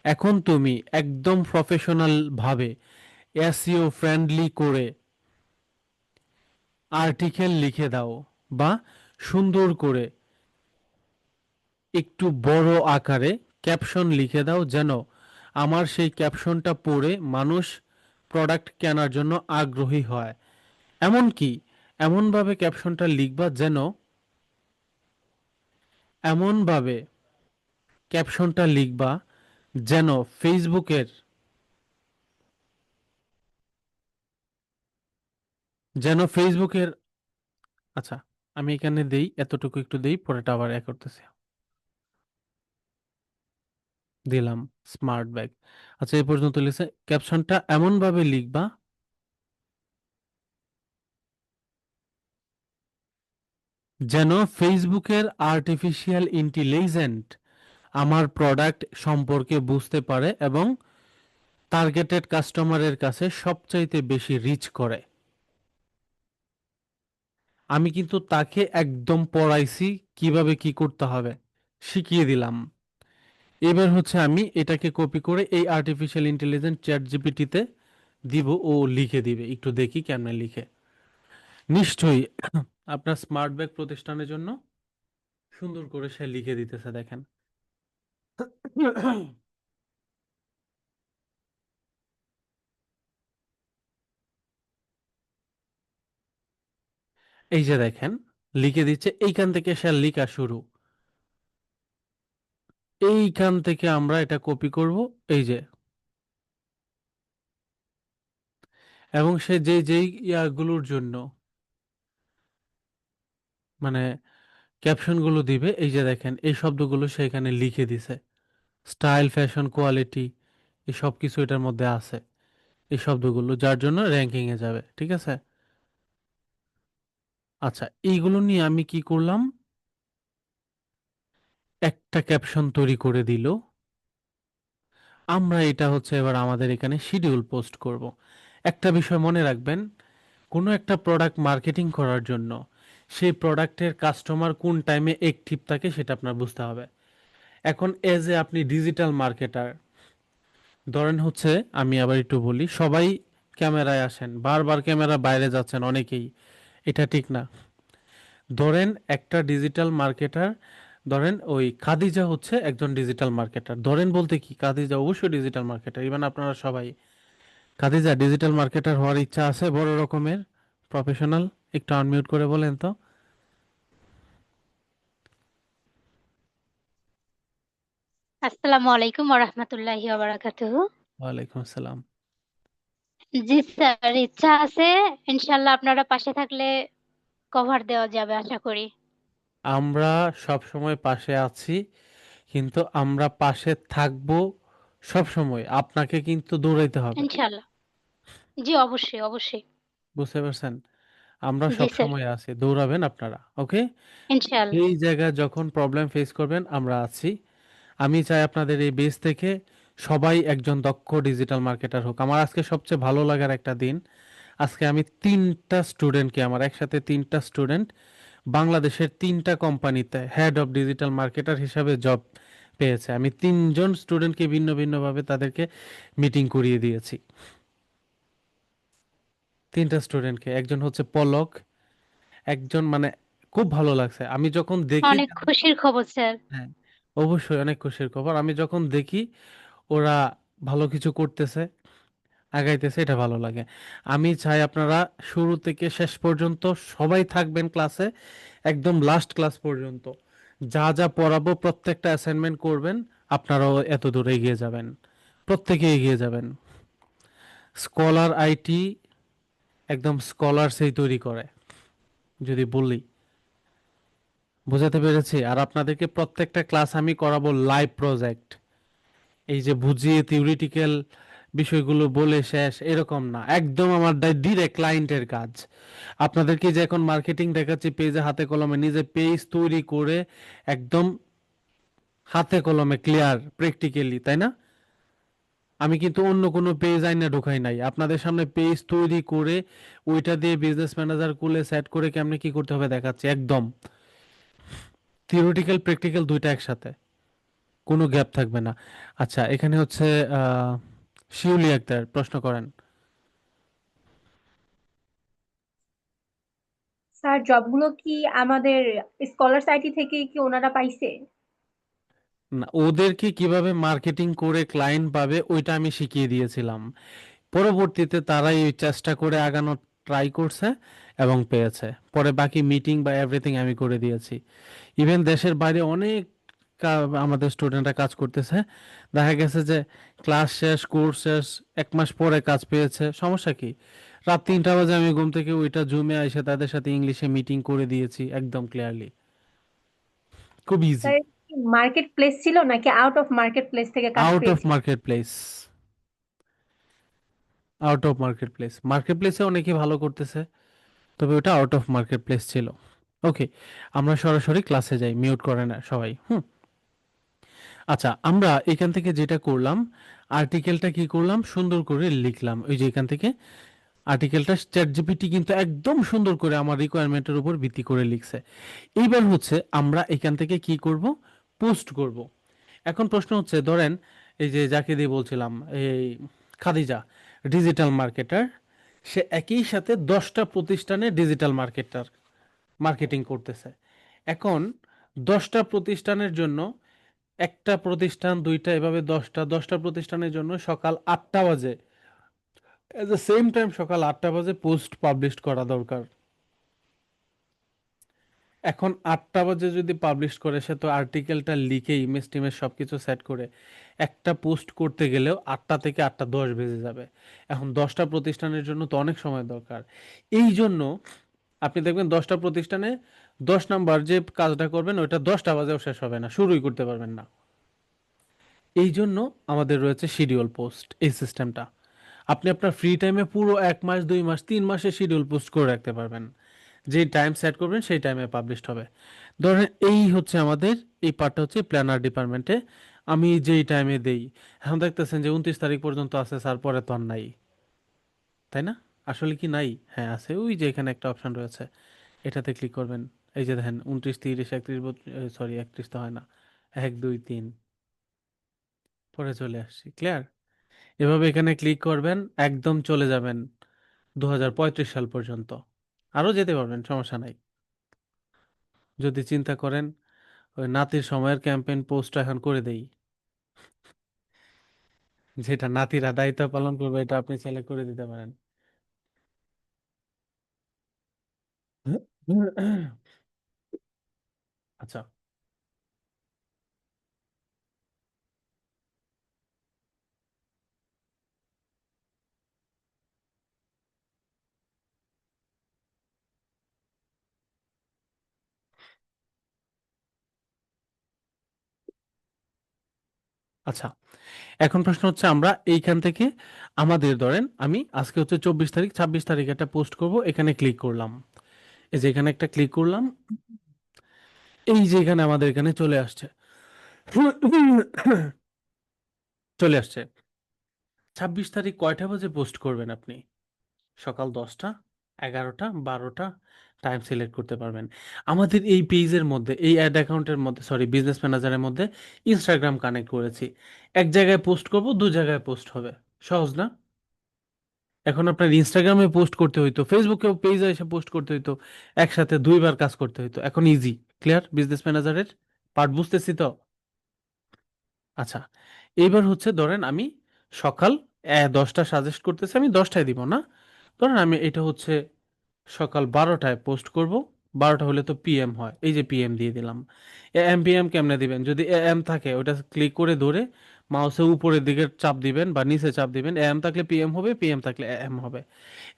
এখন তুমি একদম প্রফেশনাল ভাবে এসইও ফ্রেন্ডলি করে আর্টিকেল লিখে দাও, বা সুন্দর করে একটু বড় আকারে ক্যাপশন লিখে দাও, যেন আমার সেই ক্যাপশনটা পড়ে মানুষ প্রোডাক্ট কেনার জন্য আগ্রহী হয়। এমনকি এমনভাবে ক্যাপশনটা লিখবা যেন, এমনভাবে ক্যাপশনটা লিখবা যেন ফেসবুকের, যেন ফেসবুকের, আচ্ছা আমি এখানে দেই, এতটুকু একটু দেই, পরেটা আবার করতেছি। দিলাম স্মার্ট ব্যাগ। আচ্ছা এই পর্যন্ত লিখছে, ক্যাপশনটা এমন ভাবে লিখবা যেন ফেসবুকের আর্টিফিশিয়াল ইন্টেলিজেন্ট আমার প্রোডাক্ট সম্পর্কে বুঝতে পারে এবং টার্গেটেড কাস্টমারের কাছে সবচাইতে বেশি রিচ করে। আমি কিন্তু তাকে একদম পড়াইছি কিভাবে কি করতে হবে, শিখিয়ে দিলাম। এবার হচ্ছে আমি এটাকে কপি করে এই আর্টিফিশিয়াল ইন্টেলিজেন্স চ্যাট জিপিটিতে দিব, ও লিখে দিবে। একটু দেখি কেমনে লিখে। নিশ্চয়ই আপনার স্মার্ট ব্যাগ প্রতিষ্ঠানের জন্য সুন্দর করে সে লিখে দিতেছে, দেখেন। এই যে দেখেন, লিখে দিচ্ছে। এইখান থেকে সে লেখা শুরু, এইখান থেকে আমরা এটা কপি করব, এই যে। এবং সে যেই যেই ইয়াগুলোর জন্য, মানে ক্যাপশনগুলো দিবে, এই যে দেখেন এই শব্দগুলো সে এখানে লিখে দিছে। স্টাইল, ফ্যাশন, কোয়ালিটি, এই সব কিছু এটার মধ্যে আছে, এই শব্দগুলো, যার জন্য র্যাঙ্কিং এ যাবে। ঠিক আছে। আচ্ছা এইগুলো নিয়ে আমি কি করলাম, একটা ক্যাপশন তৈরি করে দিল। আমরা এটা হচ্ছে এবার আমাদের এখানে শিডিউল পোস্ট করব। একটা বিষয় মনে রাখবেন, কোনো একটা প্রোডাক্ট মার্কেটিং করার জন্য সেই প্রোডাক্টের কাস্টমার কোন টাইমে অ্যাক্টিভ থাকে সেটা আপনার বুঝতে হবে। এখন এজ এ আপনি ডিজিটাল মার্কেটার, ধরেন হচ্ছে, আমি আবার একটু বলি, সবাই ক্যামেরায় আসেন, বারবার ক্যামেরা বাইরে যাচ্ছেন অনেকেই, এটা ঠিক না। ধরেন একটা ডিজিটাল মার্কেটার, ধরেন ওই খাদিজা হচ্ছে একজন ডিজিটাল মার্কেটার, ধরেন বলতে কি, খাদিজা অবশ্যই ডিজিটাল মার্কেটার, ইভেন আপনারা সবাই। খাদিজা ডিজিটাল মার্কেটার হওয়ার ইচ্ছা আছে বড় রকমের, প্রফেশনাল? একটু আনমিউট করে বলেন তো। আসসালামু আলাইকুম ওয়া রাহমাতুল্লাহি ওয়া বারাকাতুহু। ওয়ালাইকুম আসসালাম। জি স্যার, ইচ্ছা আছে। ইনশাআল্লাহ আপনারা পাশে থাকলে কভার দেওয়া যাবে আশা করি। আমরা সব সময় পাশে আছি, কিন্তু আমরা পাশে থাকবো সব সময়, আপনাকে কিন্তু দৌড়াইতে হবে। ইনশাআল্লাহ। জি অবশ্যই, অবশ্যই। বুঝতে পারছেন? আমরা জি সব স্যার। সময় আছি, দৌড়াবেন আপনারা, ওকে? ইনশাআল্লাহ। এই জায়গায় যখন প্রবলেম ফেস করবেন আমরা আছি। আমি চাই আপনাদের এই বেস থেকে সবাই একজন দক্ষ ডিজিটাল মার্কেটার হোক। আমার আজকে সবচেয়ে ভালো লাগার একটা দিন, আজকে আমি তিনটা স্টুডেন্টকে, আমার একসাথে তিনটা স্টুডেন্ট বাংলাদেশের তিনটা কোম্পানিতে হেড অফ ডিজিটাল মার্কেটার হিসাবে জব পেয়েছে। আমি তিনজন স্টুডেন্টকে ভিন্ন ভিন্নভাবে তাদেরকে মিটিং করিয়ে দিয়েছি। তিনটা স্টুডেন্টকে, একজন হচ্ছে পলক, একজন, মানে খুব ভালো লাগছে আমি যখন দেখি। অনেক খুশির খবর স্যার। হ্যাঁ, অবশ্যই অনেক খুশির খবর। আমি যখন দেখি ওরা ভালো কিছু করতেছে, আগাইতেছে, এটা ভালো লাগে। আমি চাই আপনারা শুরু থেকে শেষ পর্যন্ত সবাই থাকবেন ক্লাসে, একদম লাস্ট ক্লাস পর্যন্ত। যা যা পড়াবো প্রত্যেকটা অ্যাসাইনমেন্ট করবেন, আপনারাও এত দূর এগিয়ে যাবেন, প্রত্যেকে এগিয়ে যাবেন। স্কলার আইটি একদম স্কলার সেই তৈরি করে, যদি বলি। বোঝাতে পেরেছি? আর আপনাদেরকে প্রত্যেকটা ক্লাস আমি করাবো লাইভ প্রজেক্ট। এই যে বুঝিয়ে থিওরিটিক্যাল বিষয়গুলো বলে শেষ এরকম না, একদম আমার ডিরেক্ট ক্লায়েন্টের কাজ। আপনাদেরকে যে এখন মার্কেটিং দেখাচ্ছি পেজে হাতে কলমে, নিজে পেজ তৈরি করে একদম হাতে কলমে ক্লিয়ার প্র্যাকটিক্যালি, তাই না? আমি কিন্তু অন্য কোনো পেজ আইনা ঢোকাই নাই, আপনাদের সামনে পেজ তৈরি করে ওইটা দিয়ে বিজনেস ম্যানেজার খুলে সেট করে কেমনে কি করতে হবে দেখাচ্ছি, একদম থিওরিটিক্যাল প্র্যাকটিক্যাল দুইটা একসাথে, কোনো গ্যাপ থাকবে না। আচ্ছা, এখানে হচ্ছে আহ শিউলি আক্তার প্রশ্ন করেন। স্যার জবগুলো কি আমাদের স্কলার আইটি থেকে কি ওনারা পাইছে? না, ওদেরকে কিভাবে মার্কেটিং করে ক্লায়েন্ট পাবে ওইটা আমি শিখিয়ে দিয়েছিলাম। পরবর্তীতে তারাই ওই চেষ্টা করে আগানোর ট্রাই করছে এবং পেয়েছে। পরে বাকি মিটিং বা এভরিথিং আমি করে দিয়েছি। ইভেন দেশের বাইরে অনেক আমাদের স্টুডেন্টরা কাজ করতেছে। দেখা গেছে যে ক্লাস শেষ, কোর্স শেষ, 1 মাস পরে কাজ পেয়েছে। সমস্যা কি? রাত 3টা বাজে আমি ঘুম থেকে ওইটা জুমে এসে তাদের সাথে ইংলিশে মিটিং করে দিয়েছি একদম ক্লিয়ারলি। খুব ইজি। স্যার মার্কেট প্লেস ছিল নাকি আউট অফ মার্কেট প্লেস থেকে কাজ আউট অফ পেয়েছে? Market place. Out of market place, market প্লেসে অনেকে ভালো করতেছে, তবে ওটা আউট অফ মার্কেট প্লেস ছিল। ওকে, আমরা সরাসরি ক্লাসে যাই, মিউট করে না সবাই। আচ্ছা, আমরা এখান থেকে যেটা করলাম, আর্টিকেলটা কি করলাম, সুন্দর করে লিখলাম। ওই যে এখান থেকে আর্টিকেলটা চ্যাট জিপিটি কিন্তু একদম সুন্দর করে আমার রিকোয়ারমেন্টের উপর ভিত্তি করে লিখছে। এইবার হচ্ছে আমরা এখান থেকে কি করব, পোস্ট করব। এখন প্রশ্ন হচ্ছে, ধরেন এই যে যাকে দিয়ে বলছিলাম, এই খাদিজা, ডিজিটাল মার্কেটার, সে একই সাথে 10টা প্রতিষ্ঠানে ডিজিটাল মার্কেটিং করতেছে। এখন 10টা প্রতিষ্ঠানের জন্য, একটা প্রতিষ্ঠান, দুইটা, এভাবে 10টা প্রতিষ্ঠানের জন্য সকাল 8টা বাজে, এট দ্য সেম টাইম সকাল 8টা বাজে পোস্ট পাবলিশ করা দরকার। এখন 8টা বাজে যদি পাবলিশ করে, সে তো আর্টিকেলটা লিখে ইমেজ টিমেজ সবকিছু সেট করে একটা পোস্ট করতে গেলেও 8টা থেকে 8টা 10 বেজে যাবে। এখন 10টা প্রতিষ্ঠানের জন্য তো অনেক সময় দরকার। এই জন্য আপনি দেখবেন 10টা প্রতিষ্ঠানে 10 নাম্বার যে কাজটা করবেন ওইটা 10টা বাজেও শেষ হবে না, শুরুই করতে পারবেন না। এই জন্য আমাদের রয়েছে শিডিউল পোস্ট, এই সিস্টেমটা। আপনি আপনার ফ্রি টাইমে পুরো 1 মাস, 2 মাস, 3 মাসের শিডিউল পোস্ট করে রাখতে পারবেন। যে টাইম সেট করবেন সেই টাইমে পাবলিশড হবে। ধরেন এই হচ্ছে আমাদের, এই পার্টটা হচ্ছে প্ল্যানার ডিপার্টমেন্টে আমি যেই টাইমে দেই। এখন দেখতেছেন যে 29 তারিখ পর্যন্ত আছে স্যার, পরে তো আর নাই, তাই না? আসলে কি নাই? হ্যাঁ আছে, ওই যে এখানে একটা অপশন রয়েছে, এটাতে ক্লিক করবেন। এই যে দেখেন 29, 30, 31, সরি 31 তো হয় না, 1, 2, 3, পরে চলে আসছি, ক্লিয়ার? এভাবে এখানে ক্লিক করবেন, একদম চলে যাবেন 2035 সাল পর্যন্ত। আরও যেতে পারবেন, সমস্যা নাই। যদি চিন্তা করেন ওই নাতির সময়ের ক্যাম্পেইন পোস্ট এখন করে দেই, যেটা নাতিরা দায়িত্ব পালন করবে, এটা আপনি চাইলে করে দিতে পারেন। আচ্ছা, আচ্ছা, এখন প্রশ্ন হচ্ছে আমরা এইখান থেকে আমাদের, ধরেন আমি আজকে হচ্ছে 24 তারিখ, 26 তারিখ একটা পোস্ট করব, এখানে ক্লিক করলাম। এই যে এখানে একটা ক্লিক করলাম, এই যে এখানে আমাদের এখানে চলে আসছে, চলে আসছে। 26 তারিখ কয়টা বাজে পোস্ট করবেন আপনি? সকাল 10টা, 11টা, 12টা, টাইম সিলেক্ট করতে পারবেন। আমাদের এই পেজের মধ্যে, এই অ্যাড অ্যাকাউন্টের মধ্যে, সরি বিজনেস ম্যানেজারের মধ্যে ইনস্টাগ্রাম কানেক্ট করেছি। এক জায়গায় পোস্ট করব, দু জায়গায় পোস্ট হবে, সহজ না? এখন আপনার ইনস্টাগ্রামে পোস্ট করতে হইতো, ফেসবুকেও পেজে এসে পোস্ট করতে হইতো, একসাথে দুইবার কাজ করতে হইতো। এখন ইজি, ক্লিয়ার বিজনেস ম্যানেজারের পার্ট বুঝতেছি তো? আচ্ছা, এইবার হচ্ছে ধরেন আমি সকাল 10টা সাজেস্ট করতেছি, আমি 10টায় দিব না, ধরেন আমি এটা হচ্ছে সকাল 12টায় পোস্ট করব। 12টা হলে তো পিএম হয়, এই যে পিএম দিয়ে দিলাম। এএম পিএম কেমনে দিবেন? যদি এএম থাকে ওটা ক্লিক করে ধরে মাউসে উপরের দিকে চাপ দিবেন বা নিচে চাপ দিবেন, এম থাকলে পিএম হবে, পিএম থাকলে এম হবে।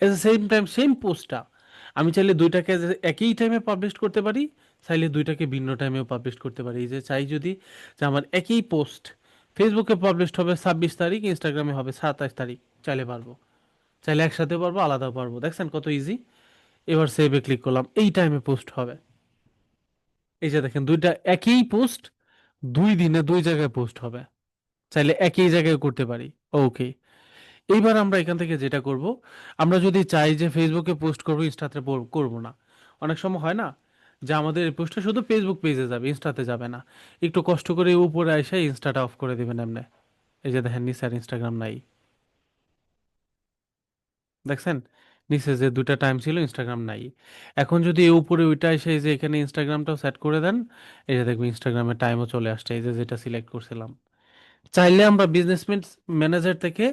At the same time same পোস্টটা আমি চাইলে দুইটাকে একই টাইমে পাবলিশ করতে পারি, চাইলে দুইটাকে ভিন্ন টাইমেও পাবলিশ করতে পারি। এই যে চাই যদি যে আমার একই পোস্ট ফেসবুকে পাবলিশ হবে 26 তারিখ, ইনস্টাগ্রামে হবে 27 তারিখ, চাইলে পারবো, চাইলে একসাথে পারবো, আলাদাও পারবো। দেখছেন কত ইজি। এবার সেভে ক্লিক করলাম, এই টাইমে পোস্ট হবে। এই যে দেখেন দুইটা একই পোস্ট 2 দিনে 2 জায়গায় পোস্ট হবে, চাইলে একই জায়গায় করতে পারি। ওকে, এইবার আমরা এখান থেকে যেটা করব, আমরা যদি চাই যে ফেসবুকে পোস্ট করব, ইনস্টাতে করব না, অনেক সময় হয় না যে আমাদের এই পোস্টটা শুধু ফেসবুক পেজে যাবে, ইনস্টাতে যাবে না, একটু কষ্ট করে উপরে এসে ইনস্টাটা অফ করে দিবেন এমনি। এই যে দেখেন নিচে আর ইনস্টাগ্রাম নাই, দেখছেন নিচে যে দুইটা টাইম ছিল ইনস্টাগ্রাম নাই। এখন যদি এই উপরে ওইটা এসে এই যে এখানে ইনস্টাগ্রামটাও সেট করে দেন, এই যে দেখবেন ইনস্টাগ্রামের টাইমও চলে আসছে, এই যে যেটা সিলেক্ট করছিলাম। চাইলে আমরা বিজনেস ম্যানেজার থেকে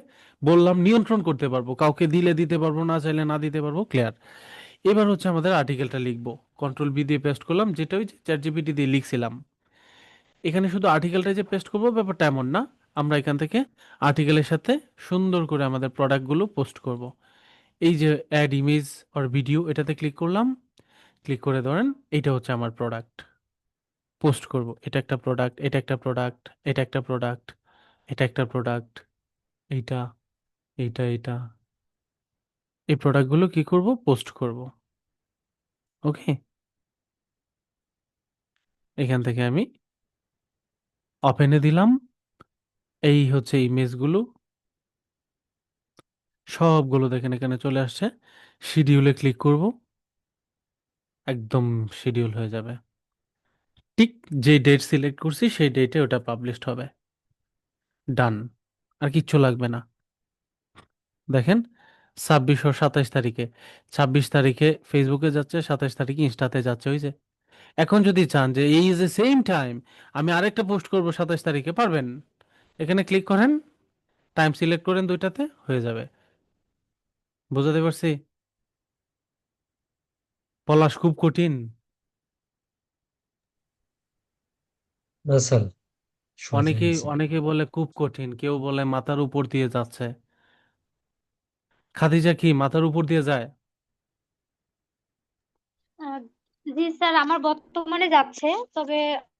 বললাম নিয়ন্ত্রণ করতে পারবো, কাউকে দিলে দিতে পারবো, না চাইলে না দিতে পারবো, ক্লিয়ার। এবার হচ্ছে আমাদের আর্টিকেলটা লিখবো, কন্ট্রোল বি দিয়ে পেস্ট করলাম, যেটা ওই চ্যাট জিপিটি দিয়ে লিখছিলাম। এখানে শুধু আর্টিকেলটা যে পেস্ট করবো ব্যাপারটা এমন না, আমরা এখান থেকে আর্টিকেলের সাথে সুন্দর করে আমাদের প্রোডাক্টগুলো পোস্ট করব। এই যে অ্যাড ইমেজ অর ভিডিও, এটাতে ক্লিক করলাম, ক্লিক করে ধরেন এইটা হচ্ছে আমার প্রোডাক্ট, পোস্ট করব। এটা একটা প্রোডাক্ট, এটা একটা প্রোডাক্ট, এটা একটা প্রোডাক্ট, এটা একটা প্রোডাক্ট, এইটা, এইটা, এটা, এই প্রোডাক্টগুলো কি করব, পোস্ট করব। ওকে, এখান থেকে আমি ওপেনে দিলাম, এই হচ্ছে ইমেজগুলো, সবগুলো দেখেন এখানে চলে আসছে। শিডিউলে ক্লিক করব, একদম শিডিউল হয়ে যাবে, ঠিক যে ডেট সিলেক্ট করছি সেই ডেটে ওটা পাবলিশড হবে। ডান, আর কিচ্ছু লাগবে না। দেখেন 26 ও 27 তারিখে, 26 তারিখে ফেসবুকে যাচ্ছে, 27 তারিখে ইনস্টাতে যাচ্ছে, ওই যে। এখন যদি চান যে এই যে সেম টাইম আমি আরেকটা পোস্ট করব 27 তারিখে, পারবেন, এখানে ক্লিক করেন, টাইম সিলেক্ট করেন, দুইটাতে হয়ে যাবে। বোঝাতে পারছি? পলাশ খুব কঠিন? না স্যার, সোজা অনেকেই আছে। অনেকে বলে খুব কঠিন, কেউ বলে মাথার উপর দিয়ে যাচ্ছে। খাদিজা কি মাথার উপর দিয়ে যায়? আহ, জি স্যার, আমার বর্তমানে যাচ্ছে, তবে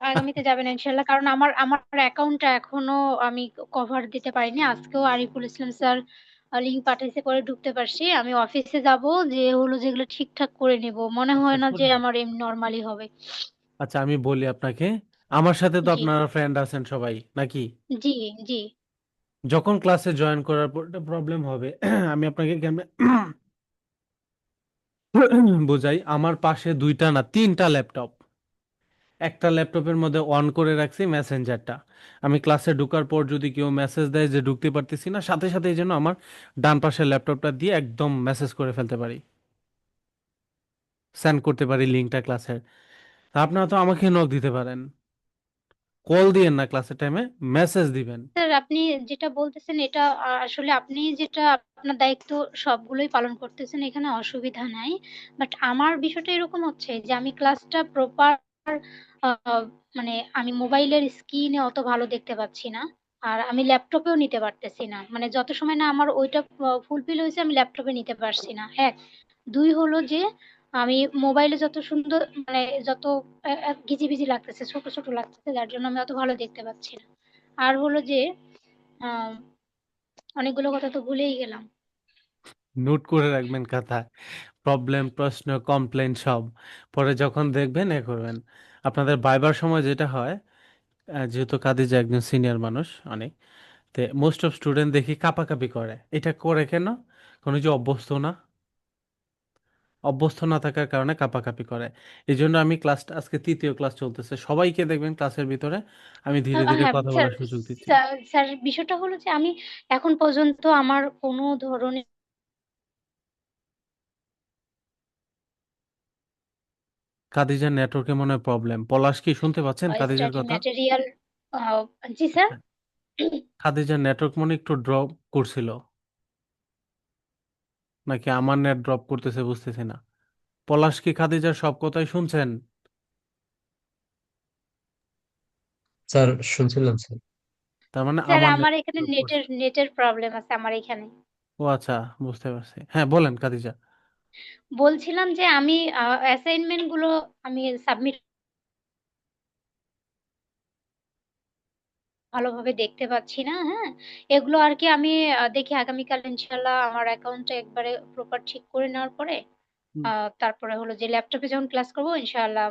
আগামীতে যাবে না ইনশাল্লাহ, কারণ আমার আমার অ্যাকাউন্টটা এখনো আমি কভার দিতে পারিনি। আজকেও আরিফুল ইসলাম স্যার লিঙ্ক পাঠাইছে, করে ঢুকতে পারছি। আমি অফিসে যাব, যে হলো যেগুলো ঠিকঠাক করে নেব, মনে আচ্ছা হয় না যে শোনেন, আমার এমনি নর্মালি হবে। আচ্ছা আমি বলি আপনাকে, আমার সাথে তো জি আপনারা ফ্রেন্ড আছেন সবাই নাকি? জি জি। যখন ক্লাসে জয়েন করার পর একটা প্রবলেম হবে, আমি আপনাকে কেমনে বোঝাই। আমার পাশে দুইটা না তিনটা ল্যাপটপ, একটা ল্যাপটপের মধ্যে অন করে রাখছি মেসেঞ্জারটা। আমি ক্লাসে ঢোকার পর যদি কেউ মেসেজ দেয় যে ঢুকতে পারতেছি না, সাথে সাথে এই জন্য আমার ডান পাশের ল্যাপটপটা দিয়ে একদম মেসেজ করে ফেলতে পারি, সেন্ড করতে পারি লিঙ্কটা ক্লাসের। আপনারা তো আমাকে নক দিতে পারেন, কল দিয়েন না ক্লাসের টাইমে, মেসেজ দিবেন। স্যার, আপনি যেটা বলতেছেন এটা আসলে আপনি যেটা আপনার দায়িত্ব সবগুলোই পালন করতেছেন, এখানে অসুবিধা নাই। বাট আমার বিষয়টা এরকম হচ্ছে যে আমি ক্লাসটা প্রপার, মানে আমি মোবাইলের স্ক্রিনে অত ভালো দেখতে পাচ্ছি না, আর আমি ল্যাপটপেও নিতে পারতেছি না। মানে যত সময় না আমার ওইটা ফুলফিল হয়েছে, আমি ল্যাপটপে নিতে পারছি না। এক, দুই হলো যে আমি মোবাইলে যত সুন্দর, মানে যত ঘিজিবিজি লাগতেছে, ছোট ছোট লাগতেছে, যার জন্য আমি অত ভালো দেখতে পাচ্ছি না। আর হলো যে আহ অনেকগুলো কথা তো ভুলেই গেলাম। নোট করে রাখবেন খাতায়, প্রবলেম, প্রশ্ন, কমপ্লেন সব। পরে যখন দেখবেন এ করবেন। আপনাদের ভাইবার সময় যেটা হয়, যেহেতু কাদিজা একজন সিনিয়র মানুষ অনেক, তে মোস্ট অফ স্টুডেন্ট দেখি কাপাকাপি করে। এটা করে কেন? কোনো যে অভ্যস্ত না, অভ্যস্ত না থাকার কারণে কাপাকাপি করে। এই জন্য আমি ক্লাসটা, আজকে 3য় ক্লাস চলতেছে, সবাইকে দেখবেন ক্লাসের ভিতরে আমি ধীরে ধীরে হ্যাঁ কথা স্যার, বলার সুযোগ দিচ্ছি। স্যার স্যার, বিষয়টা হলো যে আমি এখন পর্যন্ত আমার কোনো ধরনের কাদিজার নেটওয়ার্কে মনে হয় প্রবলেম। পলাশ কি শুনতে পাচ্ছেন কাদিজার স্টাডি কথা? ম্যাটেরিয়াল। জি স্যার। কাদিজার নেটওয়ার্ক মনে হয় একটু ড্রপ করছিল, নাকি আমার নেট ড্রপ করতেছে বুঝতেছি না। পলাশ কি খাদিজার সব কথাই শুনছেন? স্যার শুনছিলাম স্যার। তার মানে স্যার আমার আমার এখানে নেট নেটের প্রবলেম আছে আমার এখানে। ও আচ্ছা, বুঝতে পারছি। হ্যাঁ, বলেন খাদিজা। বলছিলাম যে আমি অ্যাসাইনমেন্ট গুলো আমি সাবমিট ভালোভাবে দেখতে পাচ্ছি না। হ্যাঁ, এগুলো আর কি আমি দেখি আগামীকাল ইনশাল্লাহ আমার অ্যাকাউন্টটা একবারে প্রপার ঠিক করে নেওয়ার পরে হুম, তারপরে হলো যে ল্যাপটপে যখন ক্লাস করবো ইনশাল্লাহ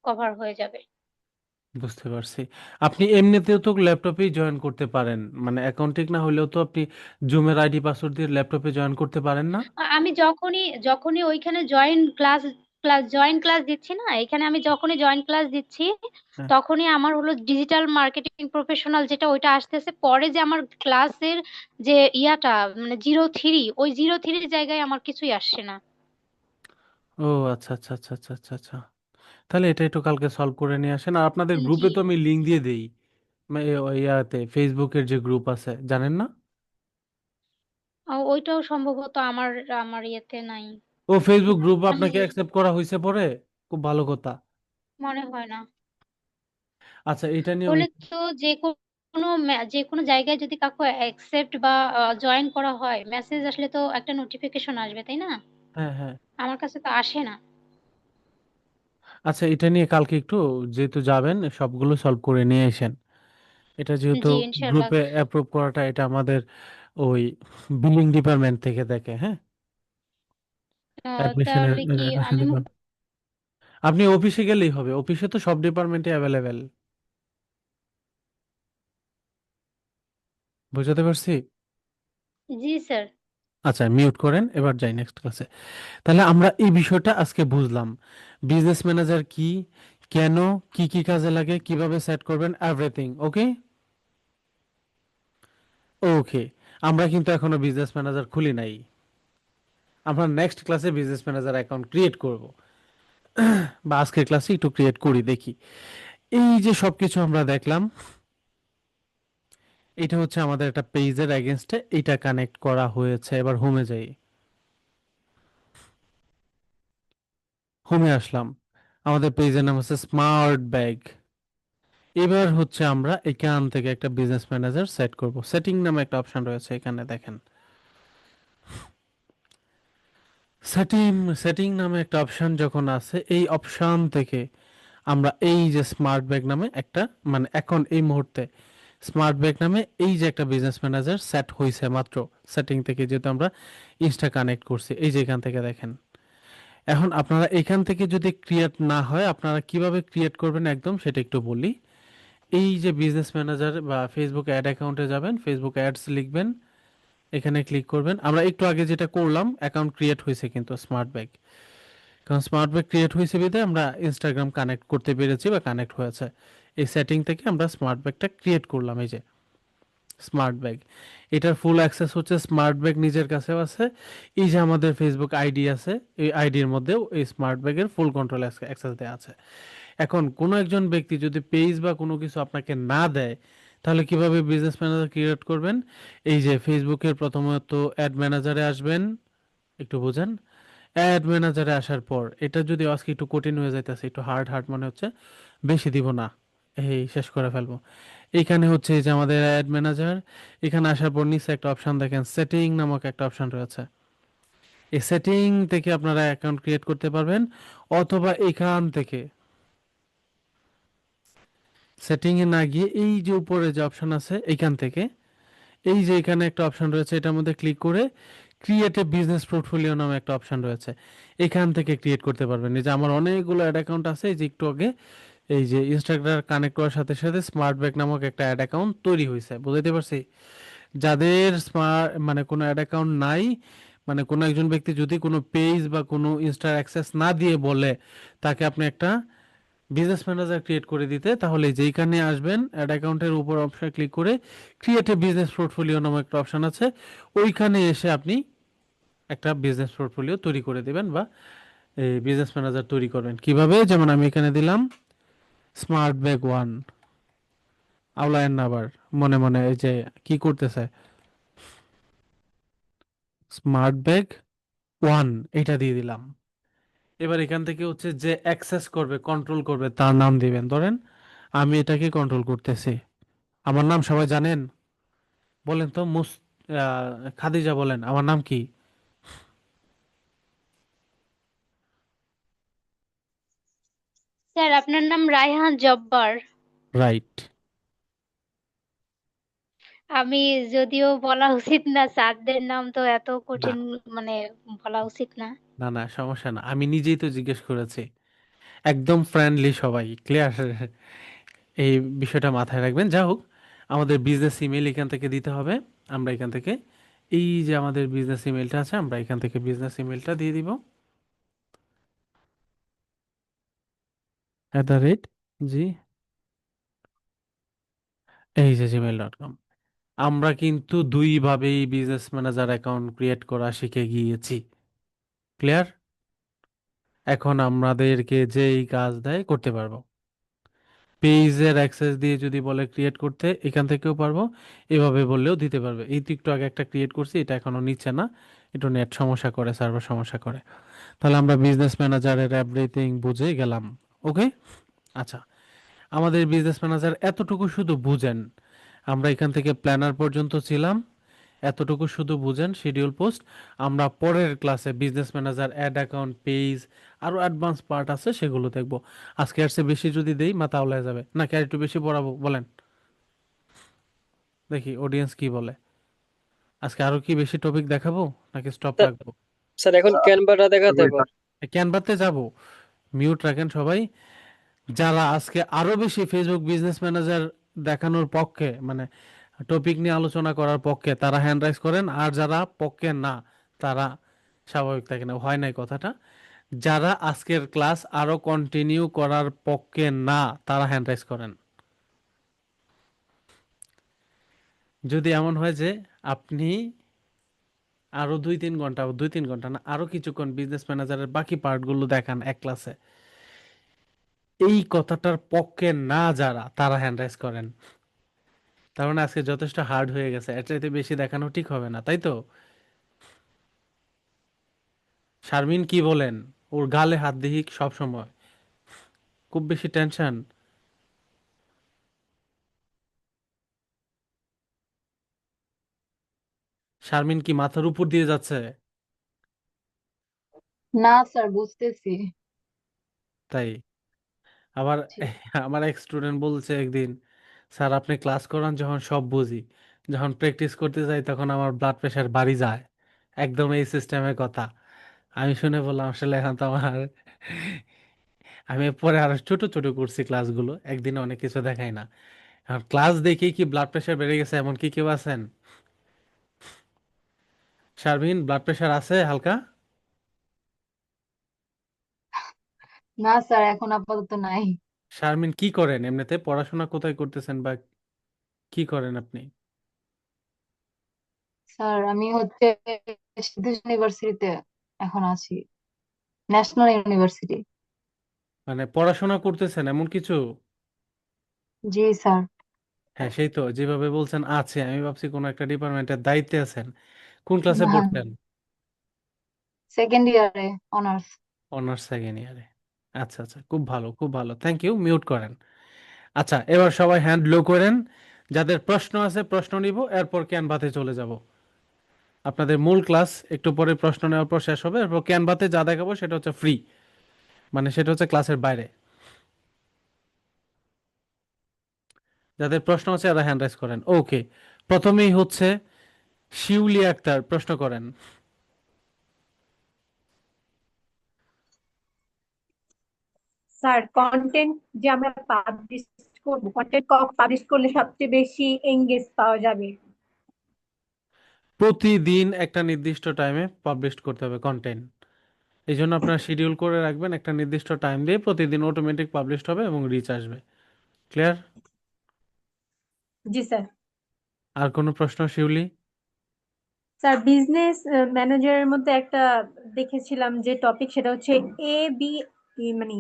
কভার হয়ে যাবে। বুঝতে পারছি। আপনি এমনিতেও তো ল্যাপটপেই জয়েন করতে পারেন, মানে অ্যাকাউন্টিং না হলেও তো আপনি জুমের আইডি পাসওয়ার্ড দিয়ে ল্যাপটপে জয়েন করতে পারেন না? আমি যখনই ওইখানে জয়েন ক্লাস দিচ্ছি না, এখানে আমি যখনই জয়েন ক্লাস দিচ্ছি হ্যাঁ। তখনই আমার হলো ডিজিটাল মার্কেটিং প্রফেশনাল যেটা ওইটা আসতেছে, পরে যে আমার ক্লাসের যে ইয়াটা মানে 03, ওই 03 জায়গায় আমার কিছুই আসছে না। ও আচ্ছা আচ্ছা আচ্ছা আচ্ছা আচ্ছা আচ্ছা। তাহলে এটা একটু কালকে সলভ করে নিয়ে আসেন। আর আপনাদের জি। গ্রুপে তো আমি লিংক দিয়ে দেই, ওই ইয়াতে ফেসবুকের যে গ্রুপ আছে, জানেন না? ওইটাও সম্ভবত আমার আমার ইয়েতে নাই। ও, ফেসবুক গ্রুপ আমি আপনাকে অ্যাকসেপ্ট করা হয়েছে পরে? খুব ভালো কথা। মনে হয় না। আচ্ছা, এটা নিয়ে আমি হলে তো যে কোনো জায়গায় যদি কাউকে অ্যাকসেপ্ট বা জয়েন করা হয়, মেসেজ আসলে তো একটা নোটিফিকেশন আসবে, তাই না? হ্যাঁ হ্যাঁ। আমার কাছে তো আসে না। আচ্ছা, এটা নিয়ে কালকে একটু, যেহেতু যাবেন, সবগুলো সলভ করে নিয়ে আসেন। এটা যেহেতু জি ইনশাল্লাহ। গ্রুপে অ্যাপ্রুভ করাটা, এটা আমাদের ওই বিলিং ডিপার্টমেন্ট থেকে দেখে, হ্যাঁ, অ্যাডমিশনের তাহলে কি অ্যাডমিশন আমি ডিপার্টমেন্ট। আপনি অফিসে গেলেই হবে, অফিসে তো সব ডিপার্টমেন্টে অ্যাভেলেবেল। বুঝতে পারছি। জি স্যার। আচ্ছা, মিউট করেন, এবার যাই নেক্সট ক্লাসে। তাহলে আমরা এই বিষয়টা আজকে বুঝলাম, বিজনেস ম্যানেজার কি, কেন, কি কি কাজে লাগে, কিভাবে সেট করবেন, এভরিথিং ওকে। ওকে, আমরা কিন্তু এখনো বিজনেস ম্যানেজার খুলি নাই। আমরা নেক্সট ক্লাসে বিজনেস ম্যানেজার অ্যাকাউন্ট ক্রিয়েট করব, বা আজকের ক্লাসে একটু ক্রিয়েট করি দেখি। এই যে সবকিছু আমরা দেখলাম, এটা হচ্ছে আমাদের একটা পেজের এগেনস্টে এটা কানেক্ট করা হয়েছে। এবার হোমে যাই, হোমে আসলাম, আমাদের পেজের নাম হচ্ছে স্মার্ট ব্যাগ। এবার হচ্ছে আমরা এখান থেকে একটা বিজনেস ম্যানেজার সেট করব। সেটিং নামে একটা অপশন রয়েছে, এখানে দেখেন, সেটিং সেটিং নামে একটা অপশন যখন আছে, এই অপশন থেকে আমরা এই যে স্মার্ট ব্যাগ নামে একটা, মানে এখন এই মুহূর্তে স্মার্ট ব্যাগ নামে এই যে একটা বিজনেস ম্যানেজার সেট হয়েছে মাত্র, সেটিং থেকে যেহেতু আমরা ইনস্টা কানেক্ট করছি, এই যে এখান থেকে দেখেন। এখন আপনারা এখান থেকে যদি ক্রিয়েট না হয়, আপনারা কিভাবে ক্রিয়েট করবেন একদম সেটা একটু বলি। এই যে বিজনেস ম্যানেজার বা ফেসবুক অ্যাড অ্যাকাউন্টে যাবেন, ফেসবুক অ্যাডস লিখবেন, এখানে ক্লিক করবেন। আমরা একটু আগে যেটা করলাম, অ্যাকাউন্ট ক্রিয়েট হয়েছে কিন্তু স্মার্ট ব্যাগ, কারণ স্মার্ট ব্যাগ ক্রিয়েট হয়েছে বিধায় আমরা ইনস্টাগ্রাম কানেক্ট করতে পেরেছি বা কানেক্ট হয়েছে। এই সেটিং থেকে আমরা স্মার্ট ব্যাগটা ক্রিয়েট করলাম, এই যে স্মার্ট ব্যাগ। এটার ফুল অ্যাক্সেস হচ্ছে স্মার্ট ব্যাগ নিজের কাছেও আছে, এই যে আমাদের ফেসবুক আইডি আছে, এই আইডির মধ্যেও এই স্মার্ট ব্যাগের ফুল কন্ট্রোল অ্যাক্সেস দেওয়া আছে। এখন কোনো একজন ব্যক্তি যদি পেজ বা কোনো কিছু আপনাকে না দেয়, তাহলে কিভাবে বিজনেস ম্যানেজার ক্রিয়েট করবেন? এই যে ফেসবুকের প্রথমত অ্যাড ম্যানেজারে আসবেন, একটু বোঝেন। অ্যাড ম্যানেজারে আসার পর, এটা যদি আজকে একটু কঠিন হয়ে যাইতেছে, একটু হার্ড হার্ড মনে হচ্ছে, বেশি দিব না, এই শেষ করে ফেলবো। এইখানে হচ্ছে এই যে আমাদের অ্যাড ম্যানেজার, এখানে আসার পর নিচে একটা অপশন দেখেন, সেটিং নামক একটা অপশন রয়েছে। এই সেটিং থেকে আপনারা অ্যাকাউন্ট ক্রিয়েট করতে পারবেন, অথবা এখান থেকে সেটিং এ না গিয়ে এই যে উপরে যে অপশন আছে এইখান থেকে, এই যে এখানে একটা অপশন রয়েছে, এটার মধ্যে ক্লিক করে ক্রিয়েট এ বিজনেস পোর্টফোলিও নামে একটা অপশন রয়েছে, এখান থেকে ক্রিয়েট করতে পারবেন। এই যে আমার অনেকগুলো অ্যাড অ্যাকাউন্ট আছে, এই যে একটু আগে এই যে ইনস্টাগ্রাম কানেক্ট করার সাথে সাথে স্মার্ট ব্যাগ নামক একটা অ্যাড অ্যাকাউন্ট তৈরি হয়েছে, বুঝতে পারছি। যাদের স্মার্ট মানে কোনো অ্যাড অ্যাকাউন্ট নাই, মানে কোনো একজন ব্যক্তি যদি কোনো পেজ বা কোনো ইনস্টার অ্যাক্সেস না দিয়ে বলে তাকে আপনি একটা বিজনেস ম্যানেজার ক্রিয়েট করে দিতে, তাহলে যেইখানে আসবেন অ্যাড অ্যাকাউন্টের উপর অপশন ক্লিক করে ক্রিয়েট এ বিজনেস পোর্টফোলিও নামে একটা অপশন আছে, ওইখানে এসে আপনি একটা বিজনেস পোর্টফোলিও তৈরি করে দিবেন বা এই বিজনেস ম্যানেজার তৈরি করবেন। কিভাবে? যেমন আমি এখানে দিলাম স্মার্ট ব্যাগ ওয়ান, আউলায়েন আবার মনে মনে এই যে কি করতেছে, স্মার্ট ব্যাগ ওয়ান, এটা দিয়ে দিলাম। এবার এখান থেকে হচ্ছে যে অ্যাক্সেস করবে, কন্ট্রোল করবে, তার নাম দিবেন। ধরেন আমি এটাকে কন্ট্রোল করতেছি, আমার নাম সবাই জানেন? বলেন তো খাদিজা বলেন আমার নাম কি? স্যার আপনার নাম রায়হান জব্বার। রাইট। আমি যদিও বলা উচিত না, স্যারদের নাম তো এত না, কঠিন, মানে বলা উচিত না। না, না, সমস্যা না, আমি নিজেই তো জিজ্ঞেস করেছি। একদম ফ্রেন্ডলি সবাই, ক্লিয়ার? এই বিষয়টা মাথায় রাখবেন। যা হোক, আমাদের বিজনেস ইমেল এখান থেকে দিতে হবে। আমরা এখান থেকে এই যে আমাদের বিজনেস ইমেলটা আছে, আমরা এখান থেকে বিজনেস ইমেলটা দিয়ে দিব। @ জি, এই যে gmail.com। আমরা কিন্তু দুইভাবেই বিজনেস ম্যানেজার অ্যাকাউন্ট ক্রিয়েট করা শিখে গিয়েছি, ক্লিয়ার? এখন আমাদেরকে যেই কাজ দেয় করতে পারবো। পেজের অ্যাক্সেস দিয়ে যদি বলে ক্রিয়েট করতে, এখান থেকেও পারবো। এভাবে বললেও দিতে পারবে। এই তো একটু আগে একটা ক্রিয়েট করছি, এটা এখনো নিচ্ছে না, একটু নেট সমস্যা করে, সার্ভার সমস্যা করে। তাহলে আমরা বিজনেস ম্যানেজারের এভরিথিং বুঝে গেলাম। ওকে, আচ্ছা, আমাদের বিজনেস ম্যানেজার এতটুকু শুধু বুঝেন। আমরা এখান থেকে প্ল্যানার পর্যন্ত ছিলাম, এতটুকু শুধু বুঝেন, শিডিউল পোস্ট। আমরা পরের ক্লাসে business manager, ad account, page, আরো অ্যাডভান্স পার্ট আছে সেগুলো দেখবো। আজকে আর চেয়ে বেশি যদি দেই মাথা উড়ে যাবে, নাকি আর একটু বেশি পড়াবো বলেন? দেখি অডিয়েন্স কি বলে। আজকে আরো কি বেশি টপিক দেখাবো নাকি স্টপ স্যার রাখবো? স্যার, এখন ক্যানভাটা দেখাতে হবে। ক্যানভাতে যাব? মিউট রাখেন সবাই। যারা আজকে আরো বেশি ফেসবুক বিজনেস ম্যানেজার দেখানোর পক্ষে, মানে টপিক নিয়ে আলোচনা করার পক্ষে, তারা হ্যান্ড রাইজ করেন। আর যারা পক্ষে না, তারা স্বাভাবিক থাকে না, হয় নাই কথাটা। যারা আজকের ক্লাস আরো কন্টিনিউ করার পক্ষে না, তারা হ্যান্ড রাইজ করেন। যদি এমন হয় যে আপনি আরো 2-3 ঘন্টা, 2-3 ঘন্টা না, আরো কিছুক্ষণ বিজনেস ম্যানেজারের বাকি পার্টগুলো দেখান এক ক্লাসে, এই কথাটার পক্ষে না যারা, তারা হ্যান্ড রাইজ করেন। তার মানে আজকে যথেষ্ট হার্ড হয়ে গেছে, এর চাইতে বেশি দেখানো ঠিক হবে না, তাই তো? শারমিন কি বলেন? ওর গালে হাত দেখি সব সময়, খুব বেশি টেনশন। শারমিন কি মাথার উপর দিয়ে যাচ্ছে? না স্যার, বুঝতেছি। তাই? আবার জি। আমার এক স্টুডেন্ট বলছে একদিন, স্যার আপনি ক্লাস করান যখন সব বুঝি, যখন প্র্যাকটিস করতে যাই তখন আমার ব্লাড প্রেশার বাড়ি যায়। একদম এই সিস্টেমের কথা। আমি শুনে বললাম আসলে এখন তো আমার আমি পরে আরো ছোট ছোট করছি ক্লাসগুলো, একদিনে অনেক কিছু দেখাই না। এখন ক্লাস দেখেই কি ব্লাড প্রেশার বেড়ে গেছে এমন কি কেউ আছেন? শারমিন, ব্লাড প্রেশার আছে হালকা? না স্যার, এখন আপাতত নাই। শারমিন কি করেন এমনিতে? পড়াশোনা কোথায় করতেছেন বা কি করেন আপনি? স্যার আমি হচ্ছে সিদ্ধু ইউনিভার্সিটিতে এখন আছি, ন্যাশনাল ইউনিভার্সিটি। মানে পড়াশোনা করতেছেন এমন কিছু? জি স্যার। হ্যাঁ, সেই তো যেভাবে বলছেন আছে, আমি ভাবছি কোনো একটা ডিপার্টমেন্টের দায়িত্বে আছেন। কোন ক্লাসে না, পড়তেন? সেকেন্ড ইয়ারে অনার্স। অনার্স সেকেন্ড ইয়ারে। আচ্ছা, আচ্ছা, খুব ভালো, খুব ভালো, থ্যাংক ইউ। মিউট করেন। আচ্ছা, এবার সবাই হ্যান্ড লো করেন। যাদের প্রশ্ন আছে প্রশ্ন নিব, এরপর ক্যানভাতে চলে যাব। আপনাদের মূল ক্লাস একটু পরে প্রশ্ন নেওয়ার পর শেষ হবে। এরপর ক্যানভাতে যা দেখাবো সেটা হচ্ছে ফ্রি, মানে সেটা হচ্ছে ক্লাসের বাইরে। যাদের প্রশ্ন আছে এরা হ্যান্ড রাইজ করেন। ওকে, প্রথমেই হচ্ছে শিউলি আক্তার, প্রশ্ন করেন। স্যার, কন্টেন্ট যে আমরা পাবলিশ করব, কন্টেন্ট পাবলিশ করলে সবচেয়ে বেশি এঙ্গেজ পাওয়া যাবে? প্রতিদিন একটা নির্দিষ্ট টাইমে পাবলিশ করতে হবে কন্টেন্ট। এই জন্য আপনারা শিডিউল করে রাখবেন, একটা নির্দিষ্ট টাইম দিয়ে প্রতিদিন অটোমেটিক পাবলিশ হবে এবং রিচ আসবে। ক্লিয়ার? জি স্যার। আর কোনো প্রশ্ন শিউলি? স্যার, বিজনেস ম্যানেজারের মধ্যে একটা দেখেছিলাম যে টপিক, সেটা হচ্ছে এ বি, মানে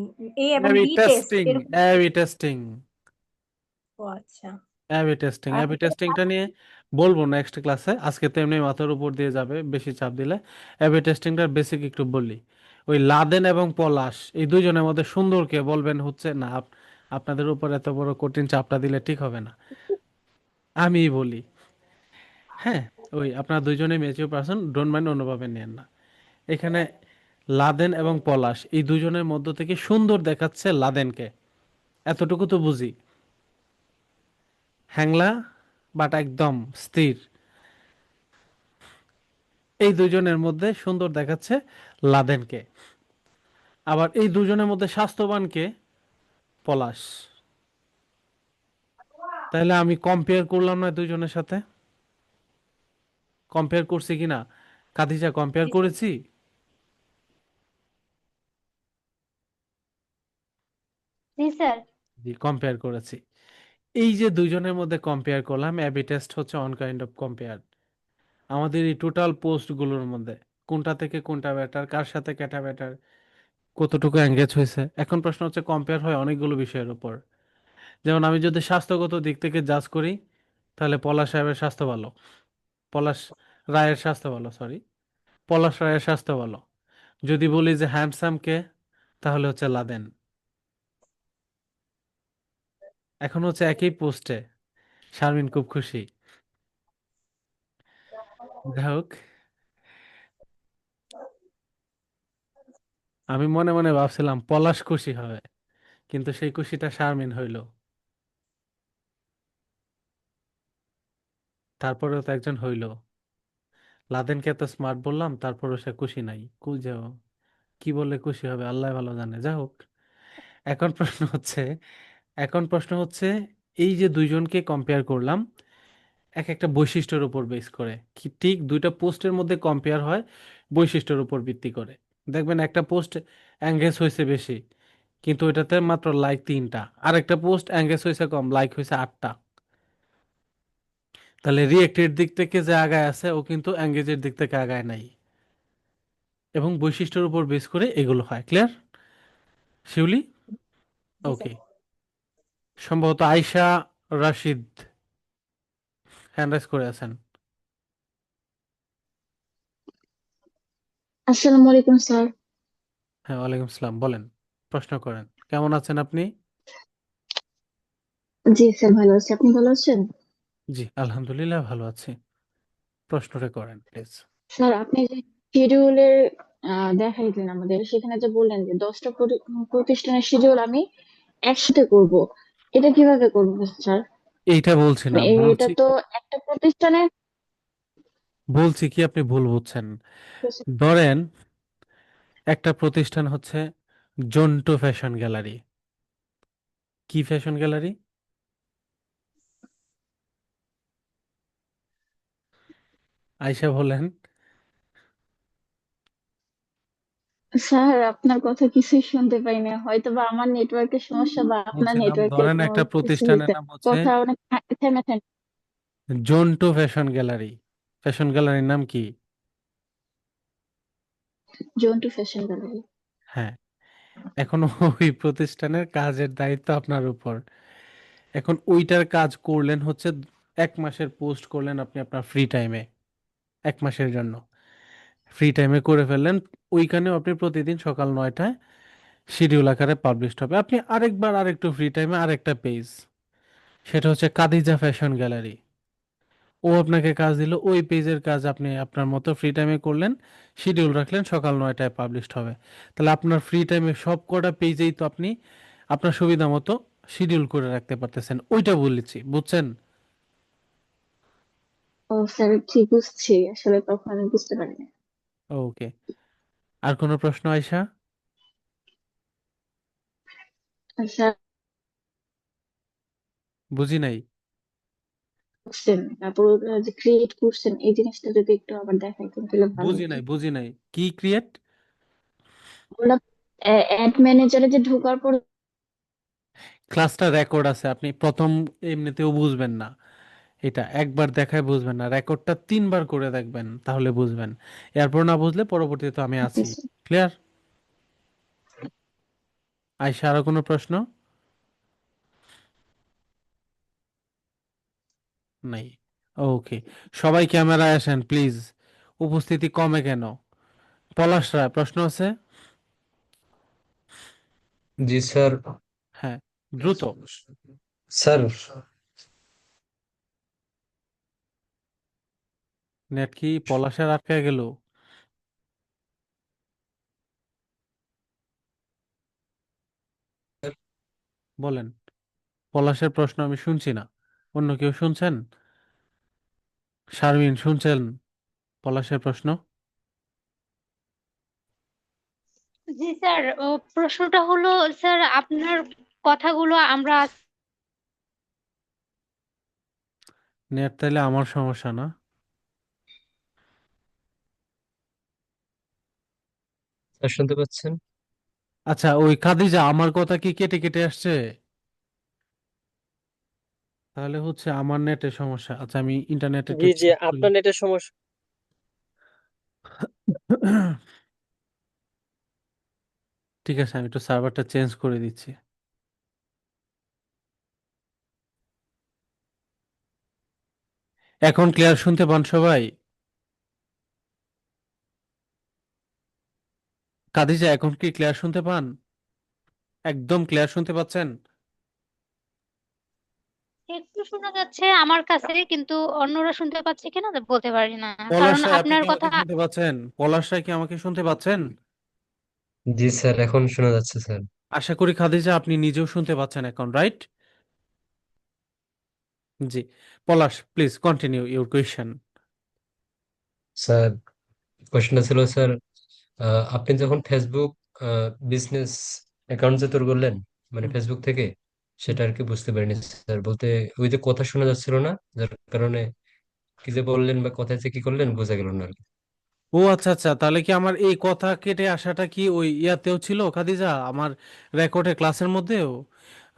এ এবং অ্যাবি বি টেস্ট টেস্টিং, এরকম। অ্যাবি টেস্টিং, ও আচ্ছা। অ্যাবি টেস্টিং, আর অ্যাবি টেস্টিংটা নিয়ে বলবো নেক্সট ক্লাসে। আজকে তো এমনি মাথার উপর দিয়ে যাবে বেশি চাপ দিলে। অ্যাবি টেস্টিংটার বেসিক একটু বলি। ওই লাদেন এবং পলাশ এই দুইজনের মধ্যে সুন্দরকে বলবেন হচ্ছে না, আপনাদের উপর এত বড় কঠিন চাপটা দিলে ঠিক হবে না। আমিই বলি। হ্যাঁ, ওই আপনারা দুইজনে ম্যাচিওর পারসন, ডোন্ট মাইন্ড, অন্যভাবে নেন না। এখানে লাদেন এবং পলাশ এই দুজনের মধ্য থেকে সুন্দর দেখাচ্ছে লাদেনকে, এতটুকু তো বুঝি। হ্যাংলা বাট একদম স্থির, এই দুজনের মধ্যে সুন্দর দেখাচ্ছে লাদেনকে। আবার এই দুজনের মধ্যে স্বাস্থ্যবানকে, পলাশ। তাহলে আমি কম্পেয়ার করলাম না দুইজনের সাথে? কম্পেয়ার করছি কিনা? খাদিজা, কম্পেয়ার জি স্যার। করেছি? জি স্যার। জি, কম্পেয়ার করেছি। এই যে দুইজনের মধ্যে কম্পেয়ার করলাম, অ্যাবি টেস্ট হচ্ছে অন কাইন্ড অফ কম্পেয়ার। আমাদের এই টোটাল পোস্টগুলোর মধ্যে কোনটা থেকে কোনটা বেটার, কার সাথে কেটা বেটার, কতটুকু এঙ্গেজ হয়েছে। এখন প্রশ্ন হচ্ছে কম্পেয়ার হয় অনেকগুলো বিষয়ের উপর। যেমন আমি যদি স্বাস্থ্যগত দিক থেকে জাজ করি, তাহলে পলাশ সাহেবের স্বাস্থ্য ভালো, পলাশ রায়ের স্বাস্থ্য ভালো, সরি, পলাশ রায়ের স্বাস্থ্য ভালো। যদি বলি যে হ্যান্ডসাম কে, তাহলে হচ্ছে লাদেন। এখন হচ্ছে একই পোস্টে শারমিন খুব খুশি। যাই হোক, আমি মনে মনে ভাবছিলাম পলাশ খুশি হবে, কিন্তু সেই খুশিটা শারমিন হইল। তারপরেও তো একজন হইল। লাদেনকে এত স্মার্ট বললাম, তারপরেও সে খুশি নাই। যাও, কি বললে খুশি হবে আল্লাহ ভালো জানে। যা হোক, এখন প্রশ্ন হচ্ছে এখন প্রশ্ন হচ্ছে এই যে দুইজনকে কম্পেয়ার করলাম এক একটা বৈশিষ্ট্যের উপর বেস করে, কি ঠিক দুইটা পোস্টের মধ্যে কম্পেয়ার হয় বৈশিষ্ট্যের উপর ভিত্তি করে। দেখবেন একটা পোস্ট এঙ্গেজ হয়েছে বেশি, কিন্তু ওইটাতে মাত্র লাইক 3টা, আর একটা পোস্ট এঙ্গেজ হয়েছে কম, লাইক হয়েছে 8টা। তাহলে রিয়েক্টের দিক থেকে যে আগায় আছে, ও কিন্তু এঙ্গেজের দিক থেকে আগায় নাই। এবং বৈশিষ্ট্যের উপর বেস করে এগুলো হয়। ক্লিয়ার শিউলি? জি স্যার। ওকে। সম্ভবত আয়শা রাশিদ হ্যান্ড রাইজ করে আছেন। আসসালামু আলাইকুম স্যার। হ্যাঁ, ওয়ালাইকুম আসসালাম, বলেন, প্রশ্ন করেন। কেমন আছেন আপনি? জি স্যার, ভালো আছি। আপনি ভালো আছেন? জি, আলহামদুলিল্লাহ ভালো আছি। প্রশ্নটা করেন প্লিজ। স্যার, আপনি যে শিডিউলের দেখাইলেন আমাদের, সেখানে যে বললেন যে 10টা প্রতিষ্ঠানের শিডিউল আমি একসাথে করব, এটা কিভাবে করব স্যার? এইটা বলছি না, মানে এটা বলছি, তো একটা প্রতিষ্ঠানে। বলছি কি আপনি ভুল বুঝছেন। ধরেন একটা প্রতিষ্ঠান হচ্ছে জন্টু ফ্যাশন গ্যালারি। কি ফ্যাশন গ্যালারি? আয়শা বলেন। স্যার, আপনার কথা কিছুই শুনতে পাই না, হয়তো বা আমার নেটওয়ার্কের সমস্যা বা আপনার বলছিলাম নেটওয়ার্কের ধরেন কোনো একটা কিছু প্রতিষ্ঠানের হয়েছে। নাম হচ্ছে কথা অনেক থেমে থেমে। Jontu fashion gallery. ফ্যাশন গ্যালারির নাম কি? Jontu fashion gallery. হ্যাঁ, এখন ওই প্রতিষ্ঠানের কাজের দায়িত্ব আপনার উপর। এখন ওইটার কাজ করলেন হচ্ছে 1 মাসের পোস্ট করলেন আপনি আপনার ফ্রি টাইমে, 1 মাসের জন্য ফ্রি টাইমে করে ফেললেন। ওইখানেও আপনি প্রতিদিন সকাল 9টায় শিডিউল আকারে পাবলিশ হবে। আপনি আরেকবার আরেকটু ফ্রি টাইমে আরেকটা পেজ, সেটা হচ্ছে কাদিজা ফ্যাশন গ্যালারি। ও আপনাকে কাজ দিল, ওই পেজের কাজ আপনি আপনার মতো ফ্রি টাইমে করলেন, শিডিউল রাখলেন সকাল 9টায় পাবলিশড হবে। তাহলে আপনার ফ্রি টাইমে সব কটা পেজেই তো আপনি আপনার সুবিধা মতো শিডিউল করে রাখতে পারতেছেন। ওইটা বলেছি, বুঝছেন? ও স্যার, ঠিক বুঝছি, আসলে তখন আমি বুঝতে পারিনি। ওকে। আর কোনো প্রশ্ন আয়শা? স্যার, বুঝি নাই। করছেন, তারপর ওরা যে ক্রিয়েট করছেন, এই জিনিসটা যদি একটু আবার দেখাইতেন তাহলে ভালো বুঝি হতো। নাই, বুঝি নাই, কি ক্রিয়েট? ওরা অ্যাড ম্যানেজারে যে ঢোকার পর। ক্লাসটা রেকর্ড আছে, আপনি প্রথম এমনিতেও বুঝবেন না। এটা একবার দেখায় বুঝবেন না, রেকর্ডটা 3বার করে দেখবেন, তাহলে বুঝবেন। এরপর না বুঝলে পরবর্তীতে আমি ওকে আছি। স্যার। ক্লিয়ার? আয়শা, আরো কোনো প্রশ্ন? নাই। ওকে, সবাই ক্যামেরায় আসেন প্লিজ, উপস্থিতি কমে কেন? পলাশ রায়, প্রশ্ন আছে? জি স্যার। হ্যাঁ, দ্রুত। স্যার নেট কি পলাশের আটকে গেল? বলেন, পলাশের প্রশ্ন আমি শুনছি না, অন্য কেউ শুনছেন? শারমিন শুনছেন পলাশের প্রশ্ন? জি স্যার, প্রশ্নটা হলো স্যার আপনার কথাগুলো আমরা নেট তাইলে আমার সমস্যা না। স্যার শুনতে পাচ্ছেন? আচ্ছা, ওই খাদিজা, আমার কথা কি কেটে কেটে আসছে? তাহলে হচ্ছে আমার নেটের সমস্যা। আচ্ছা, আমি ইন্টারনেট একটু জি জি, চেক করি। আপনার নেটের সমস্যা। ঠিক আছে, আমি একটু সার্ভারটা চেঞ্জ করে দিচ্ছি। এখন ক্লিয়ার শুনতে পান সবাই? খাদিজা, এখন কি ক্লিয়ার শুনতে পান? একদম ক্লিয়ার শুনতে পাচ্ছেন? একটু শোনা যাচ্ছে আমার কাছে, কিন্তু অন্যরা শুনতে পাচ্ছে কিনা তা বলতে পারি না, পলাশ কারণ রায়, আপনি আপনার কি আমাকে কথা। শুনতে পাচ্ছেন? পলাশ রায়, কি আমাকে শুনতে পাচ্ছেন? জি স্যার, এখন শোনা যাচ্ছে স্যার। আশা করি খাদিজা আপনি নিজেও শুনতে পাচ্ছেন এখন, right? G. Palash, please continue your question. Sir, কোশ্চেনটা ছিল স্যার, আপনি যখন ফেসবুক বিজনেস অ্যাকাউন্ট যে তৈরি করলেন, মানে ফেসবুক থেকে, সেটা আর কি বুঝতে পারিনি স্যার। বলতে ওই যে কথা শোনা যাচ্ছিল না, যার কারণে কি যে বললেন বা কথায় যে কি করলেন বোঝা গেল না আর কি। ও আচ্ছা আচ্ছা, তাহলে কি আমার এই কথা কেটে আসাটা কি ওই ইয়াতেও ছিল খাদিজা, আমার রেকর্ডে ক্লাসের মধ্যেও?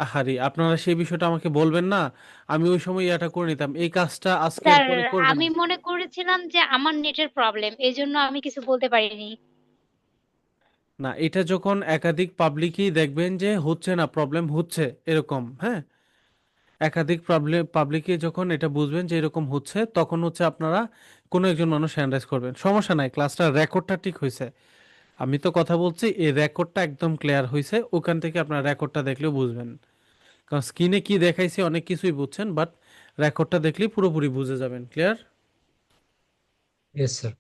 আহারি, আপনারা সেই বিষয়টা আমাকে বলবেন না? আমি ওই সময় ইয়াটা করে নিতাম, এই কাজটা আজকের স্যার, পরে করবেন আমি না। মনে করেছিলাম যে আমার নেটের প্রবলেম, এই জন্য আমি কিছু বলতে পারিনি। না, এটা যখন একাধিক পাবলিকই দেখবেন যে হচ্ছে না, প্রবলেম হচ্ছে এরকম, হ্যাঁ, একাধিক প্রবলেম পাবলিকে যখন এটা বুঝবেন যে এরকম হচ্ছে, তখন হচ্ছে আপনারা কোনো একজন মানুষ হ্যান্ড রাইজ করবেন, সমস্যা নাই, ক্লাসটার রেকর্ডটা ঠিক হয়েছে। আমি তো কথা বলছি, এই রেকর্ডটা একদম ক্লিয়ার হয়েছে, ওখান থেকে আপনার রেকর্ডটা দেখলেও বুঝবেন। কারণ স্ক্রিনে কি দেখাইছে অনেক কিছুই বুঝছেন, বাট রেকর্ডটা দেখলেই পুরোপুরি বুঝে যাবেন। Clear? Yes sir.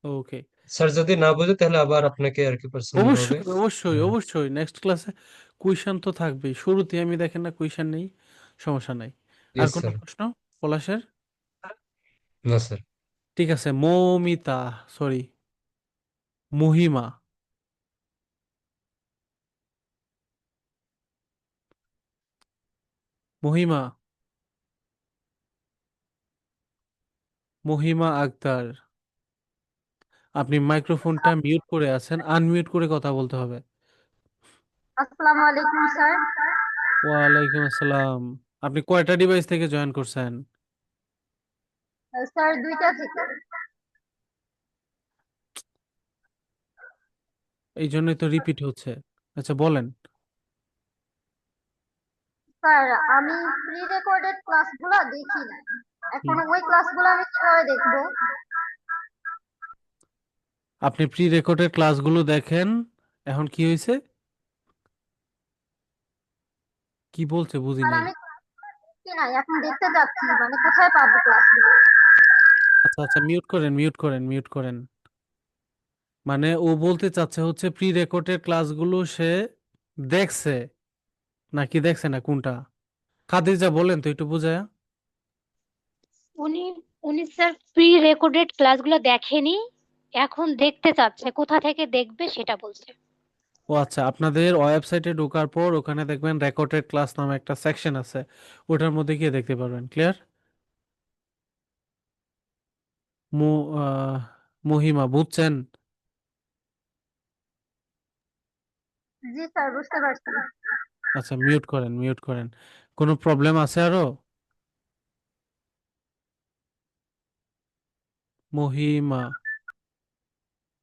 Okay. Sir যদি না বুঝে তাহলে আবার আপনাকে আর কি পার্সোনাল ভাবে। অবশ্যই অবশ্যই হ্যাঁ। অবশ্যই, নেক্সট ক্লাসে কুইশন তো থাকবেই, শুরুতে আমি দেখেন না কুইশন নেই, সমস্যা নাই। আর ইয়েস কোনো স্যার। প্রশ্ন পলাশের? না স্যার। ঠিক আছে, মৌমিতা, সরি, মহিমা, মহিমা, মহিমা আক্তার, আপনি মাইক্রোফোনটা মিউট করে আছেন, আনমিউট করে কথা বলতে হবে। আসসালামু আলাইকুম স্যার। ওয়ালাইকুম আসসালাম। আপনি কয়টা ডিভাইস থেকে জয়েন করছেন? স্যার দুইটা থেকে। এই জন্যই তো রিপিট হচ্ছে। আচ্ছা বলেন। স্যার, আমি প্রি রেকর্ডেড ক্লাসগুলো দেখি না, এখন হুম। ওই ক্লাসগুলো আমি কিভাবে দেখবো? আপনি প্রি রেকর্ডেড ক্লাসগুলো দেখেন, এখন কি হয়েছে? কি বলছে বুঝি স্যার নাই। আমি দেখি নাই, এখন দেখতে যাচ্ছি, মানে কোথায় পাবো ক্লাসগুলো? আচ্ছা আচ্ছা, মিউট করেন মিউট করেন মিউট করেন। মানে ও বলতে চাচ্ছে হচ্ছে প্রি রেকর্ডেড ক্লাসগুলো সে দেখছে, নাকি দেখছে না কোনটা? খাদিজা বলেন তো একটু বুঝায়া। উনি উনি স্যার প্রি রেকর্ডেড ক্লাসগুলো দেখেনি, এখন দেখতে চাচ্ছে, কোথা থেকে দেখবে সেটা বলছে। ও আচ্ছা, আপনাদের ওয়েবসাইটে ঢোকার পর ওখানে দেখবেন রেকর্ডেড ক্লাস নামে একটা সেকশন আছে, ওটার মধ্যে গিয়ে দেখতে পারবেন। ক্লিয়ার? মহিমা, বুঝছেন? জি স্যার, বুঝতে পারছি। আচ্ছা, মিউট করেন মিউট করেন। কোনো প্রবলেম আছে আরো? মহিমা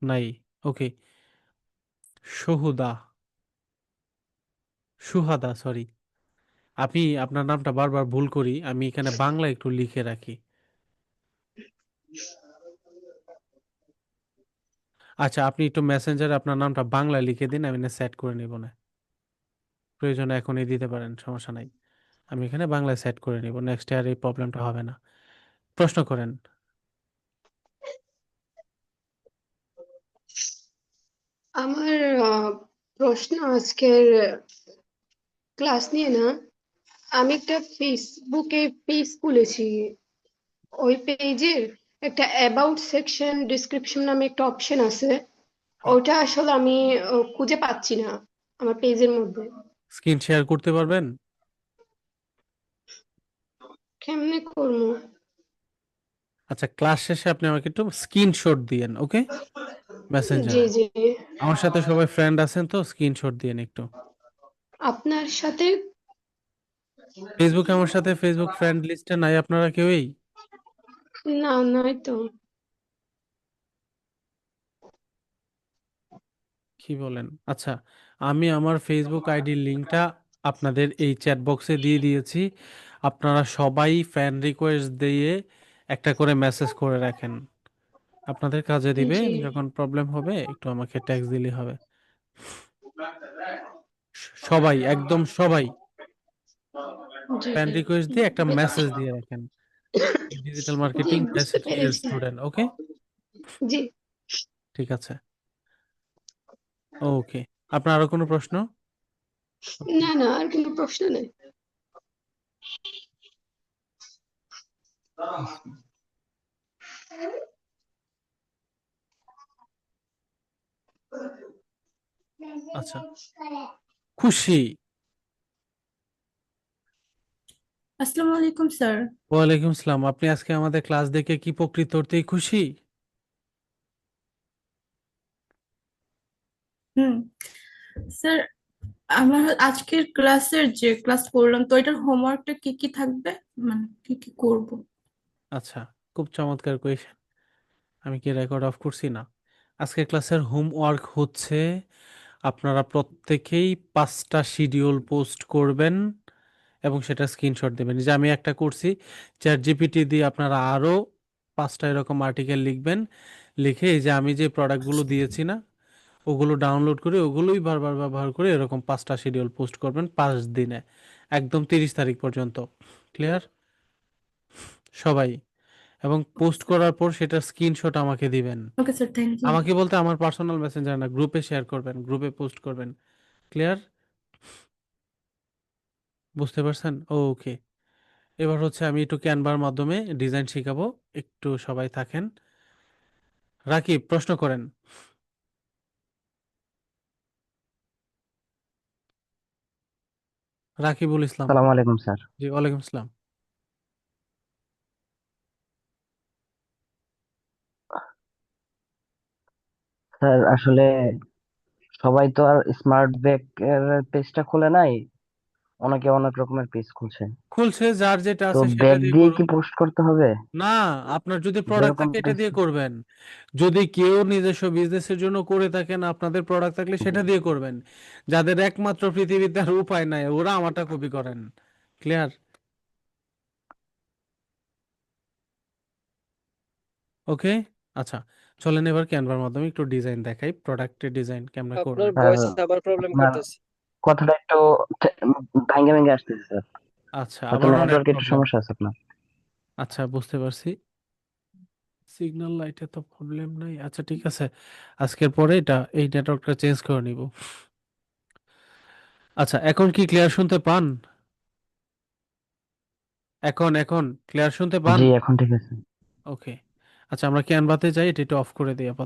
নাই? ওকে। সহুদা, সুহাদা, সরি, আমি আপনার নামটা বারবার ভুল করি, আমি এখানে বাংলা একটু লিখে রাখি। আচ্ছা, আপনি একটু মেসেঞ্জারে আপনার নামটা বাংলা লিখে দিন, আমি সেট করে নিব না, প্রয়োজনে এখনই দিতে পারেন, সমস্যা নাই। আমি এখানে বাংলায় সেট করে নিব, নেক্সট ইয়ার এই প্রবলেমটা হবে না। প্রশ্ন করেন। আমার প্রশ্ন আজকের ক্লাস নিয়ে না। আমি একটা ফেসবুকে পেজ খুলেছি। ওই পেজের একটা অ্যাবাউট সেকশন ডিসক্রিপশন নামে একটা অপশন আছে। ওটা আসলে আমি খুঁজে পাচ্ছি না আমার পেজের মধ্যে। স্ক্রিন শেয়ার করতে পারবেন? কেমনে করবো? আচ্ছা, ক্লাস শেষে আপনি আমাকে একটু স্ক্রিনশট দিয়েন, ওকে? জি মেসেঞ্জারে জি। আমার সাথে সবাই ফ্রেন্ড আছেন তো, স্ক্রিনশট দিয়েন একটু। আপনার সাথে ফেসবুকে আমার সাথে ফেসবুক ফ্রেন্ড লিস্টে নাই আপনারা কেউই? না, নাই তো। কি বলেন? আচ্ছা, আমি আমার ফেসবুক আইডির লিঙ্কটা আপনাদের এই চ্যাট বক্সে দিয়ে দিয়েছি। আপনারা সবাই ফ্রেন্ড রিকোয়েস্ট দিয়ে একটা করে মেসেজ করে রাখেন। আপনাদের কাজে দিবে, জি যখন প্রবলেম হবে একটু আমাকে ট্যাক্স দিলে হবে। সবাই, একদম সবাই জি ফ্রেন্ড রিকোয়েস্ট দিয়ে একটা মেসেজ দিয়ে রাখেন। ডিজিটাল জি, মার্কেটিং বুঝতে ভার্সিটি এর পেরেছি। স্টুডেন্ট, ওকে? জি ঠিক আছে, ওকে। আপনার আরো কোনো প্রশ্ন? না না, আর কোনো প্রশ্ন নেই। আচ্ছা, খুশি। আসসালামু আলাইকুম স্যার। ওয়ালাইকুম আসসালাম। আপনি আজকে আমাদের ক্লাস দেখে কি প্রকৃত অর্থেই খুশি? হুম স্যার, আমার আজকের ক্লাসের যে ক্লাস করলাম তো এটার হোমওয়ার্কটা কি কি থাকবে, মানে কি কি করব? আচ্ছা, খুব চমৎকার কোয়েশ্চেন। আমি কি রেকর্ড অফ করছি না? আজকের ক্লাসের হোমওয়ার্ক হচ্ছে আপনারা প্রত্যেকেই 5টা শিডিউল পোস্ট করবেন এবং সেটা স্ক্রিনশট দেবেন। যে আমি একটা করছি, চ্যাট জিপিটি দিয়ে আপনারা আরো 5টা এরকম আর্টিকেল লিখবেন। লিখে এই যে আমি যে প্রোডাক্টগুলো দিয়েছি না, ওগুলো ডাউনলোড করে ওগুলোই বারবার ব্যবহার করে এরকম 5টা শিডিউল পোস্ট করবেন 5 দিনে, একদম 30 তারিখ পর্যন্ত। ক্লিয়ার সবাই? এবং পোস্ট করার পর সেটার স্ক্রিনশট আমাকে দিবেন। Okay sir, thank you. আমাকে বলতে আমার পার্সোনাল মেসেঞ্জার না, গ্রুপে শেয়ার করবেন, গ্রুপে পোস্ট করবেন। ক্লিয়ার? বুঝতে পারছেন? ওকে। এবার হচ্ছে আমি একটু ক্যানভার মাধ্যমে ডিজাইন শিখাবো, একটু সবাই থাকেন। রাকিব, প্রশ্ন করেন। রাকিবুল ইসলাম। আসসালামু আলাইকুম স্যার। জি, ওয়ালাইকুম আসসালাম। স্যার আসলে সবাই তো আর স্মার্ট ব্যাগ এর পেজটা খুলে নাই, অনেকে অনেক রকমের পেজ খুলছে। খুলছে, যার যেটা তো আছে সেটা ব্যাগ দিয়ে দিয়ে কি করুন। পোস্ট করতে হবে? না, আপনার যদি প্রোডাক্ট যেরকম থাকে এটা পেজ। দিয়ে করবেন। যদি কেউ নিজস্ব বিজনেসের জন্য করে থাকেন, আপনাদের প্রোডাক্ট থাকলে সেটা দিয়ে করবেন। যাদের একমাত্র পৃথিবীতে আর উপায় নাই, ওরা আমারটা কপি করেন। ক্লিয়ার? ওকে। আচ্ছা, চলেন এবার ক্যানভার মাধ্যমে একটু ডিজাইন দেখাই, প্রোডাক্টের ডিজাইন কেমনে আপনার করবেন। স্যার ভয়েস আবার প্রবলেম আপনার করতেছে। কথাটা একটু ভাঙ্গে ভেঙে আসতেছে স্যার। আচ্ছা, হয়তো আবারও নেট নেটওয়ার্ক একটু প্রবলেম। সমস্যা আছে আপনার। আচ্ছা, বুঝতে পারছি। সিগন্যাল লাইটে তো প্রবলেম নাই। আচ্ছা, ঠিক আছে, আজকের পরে এটা এই নেটওয়ার্কটা চেঞ্জ করে নিব। আচ্ছা, এখন কি ক্লিয়ার শুনতে পান? এখন এখন ক্লিয়ার শুনতে পান? জি এখন ঠিক আছে। ওকে। আচ্ছা, আমরা ক্যানভাতে যাই, এটা একটু অফ করে দিই আপাতত।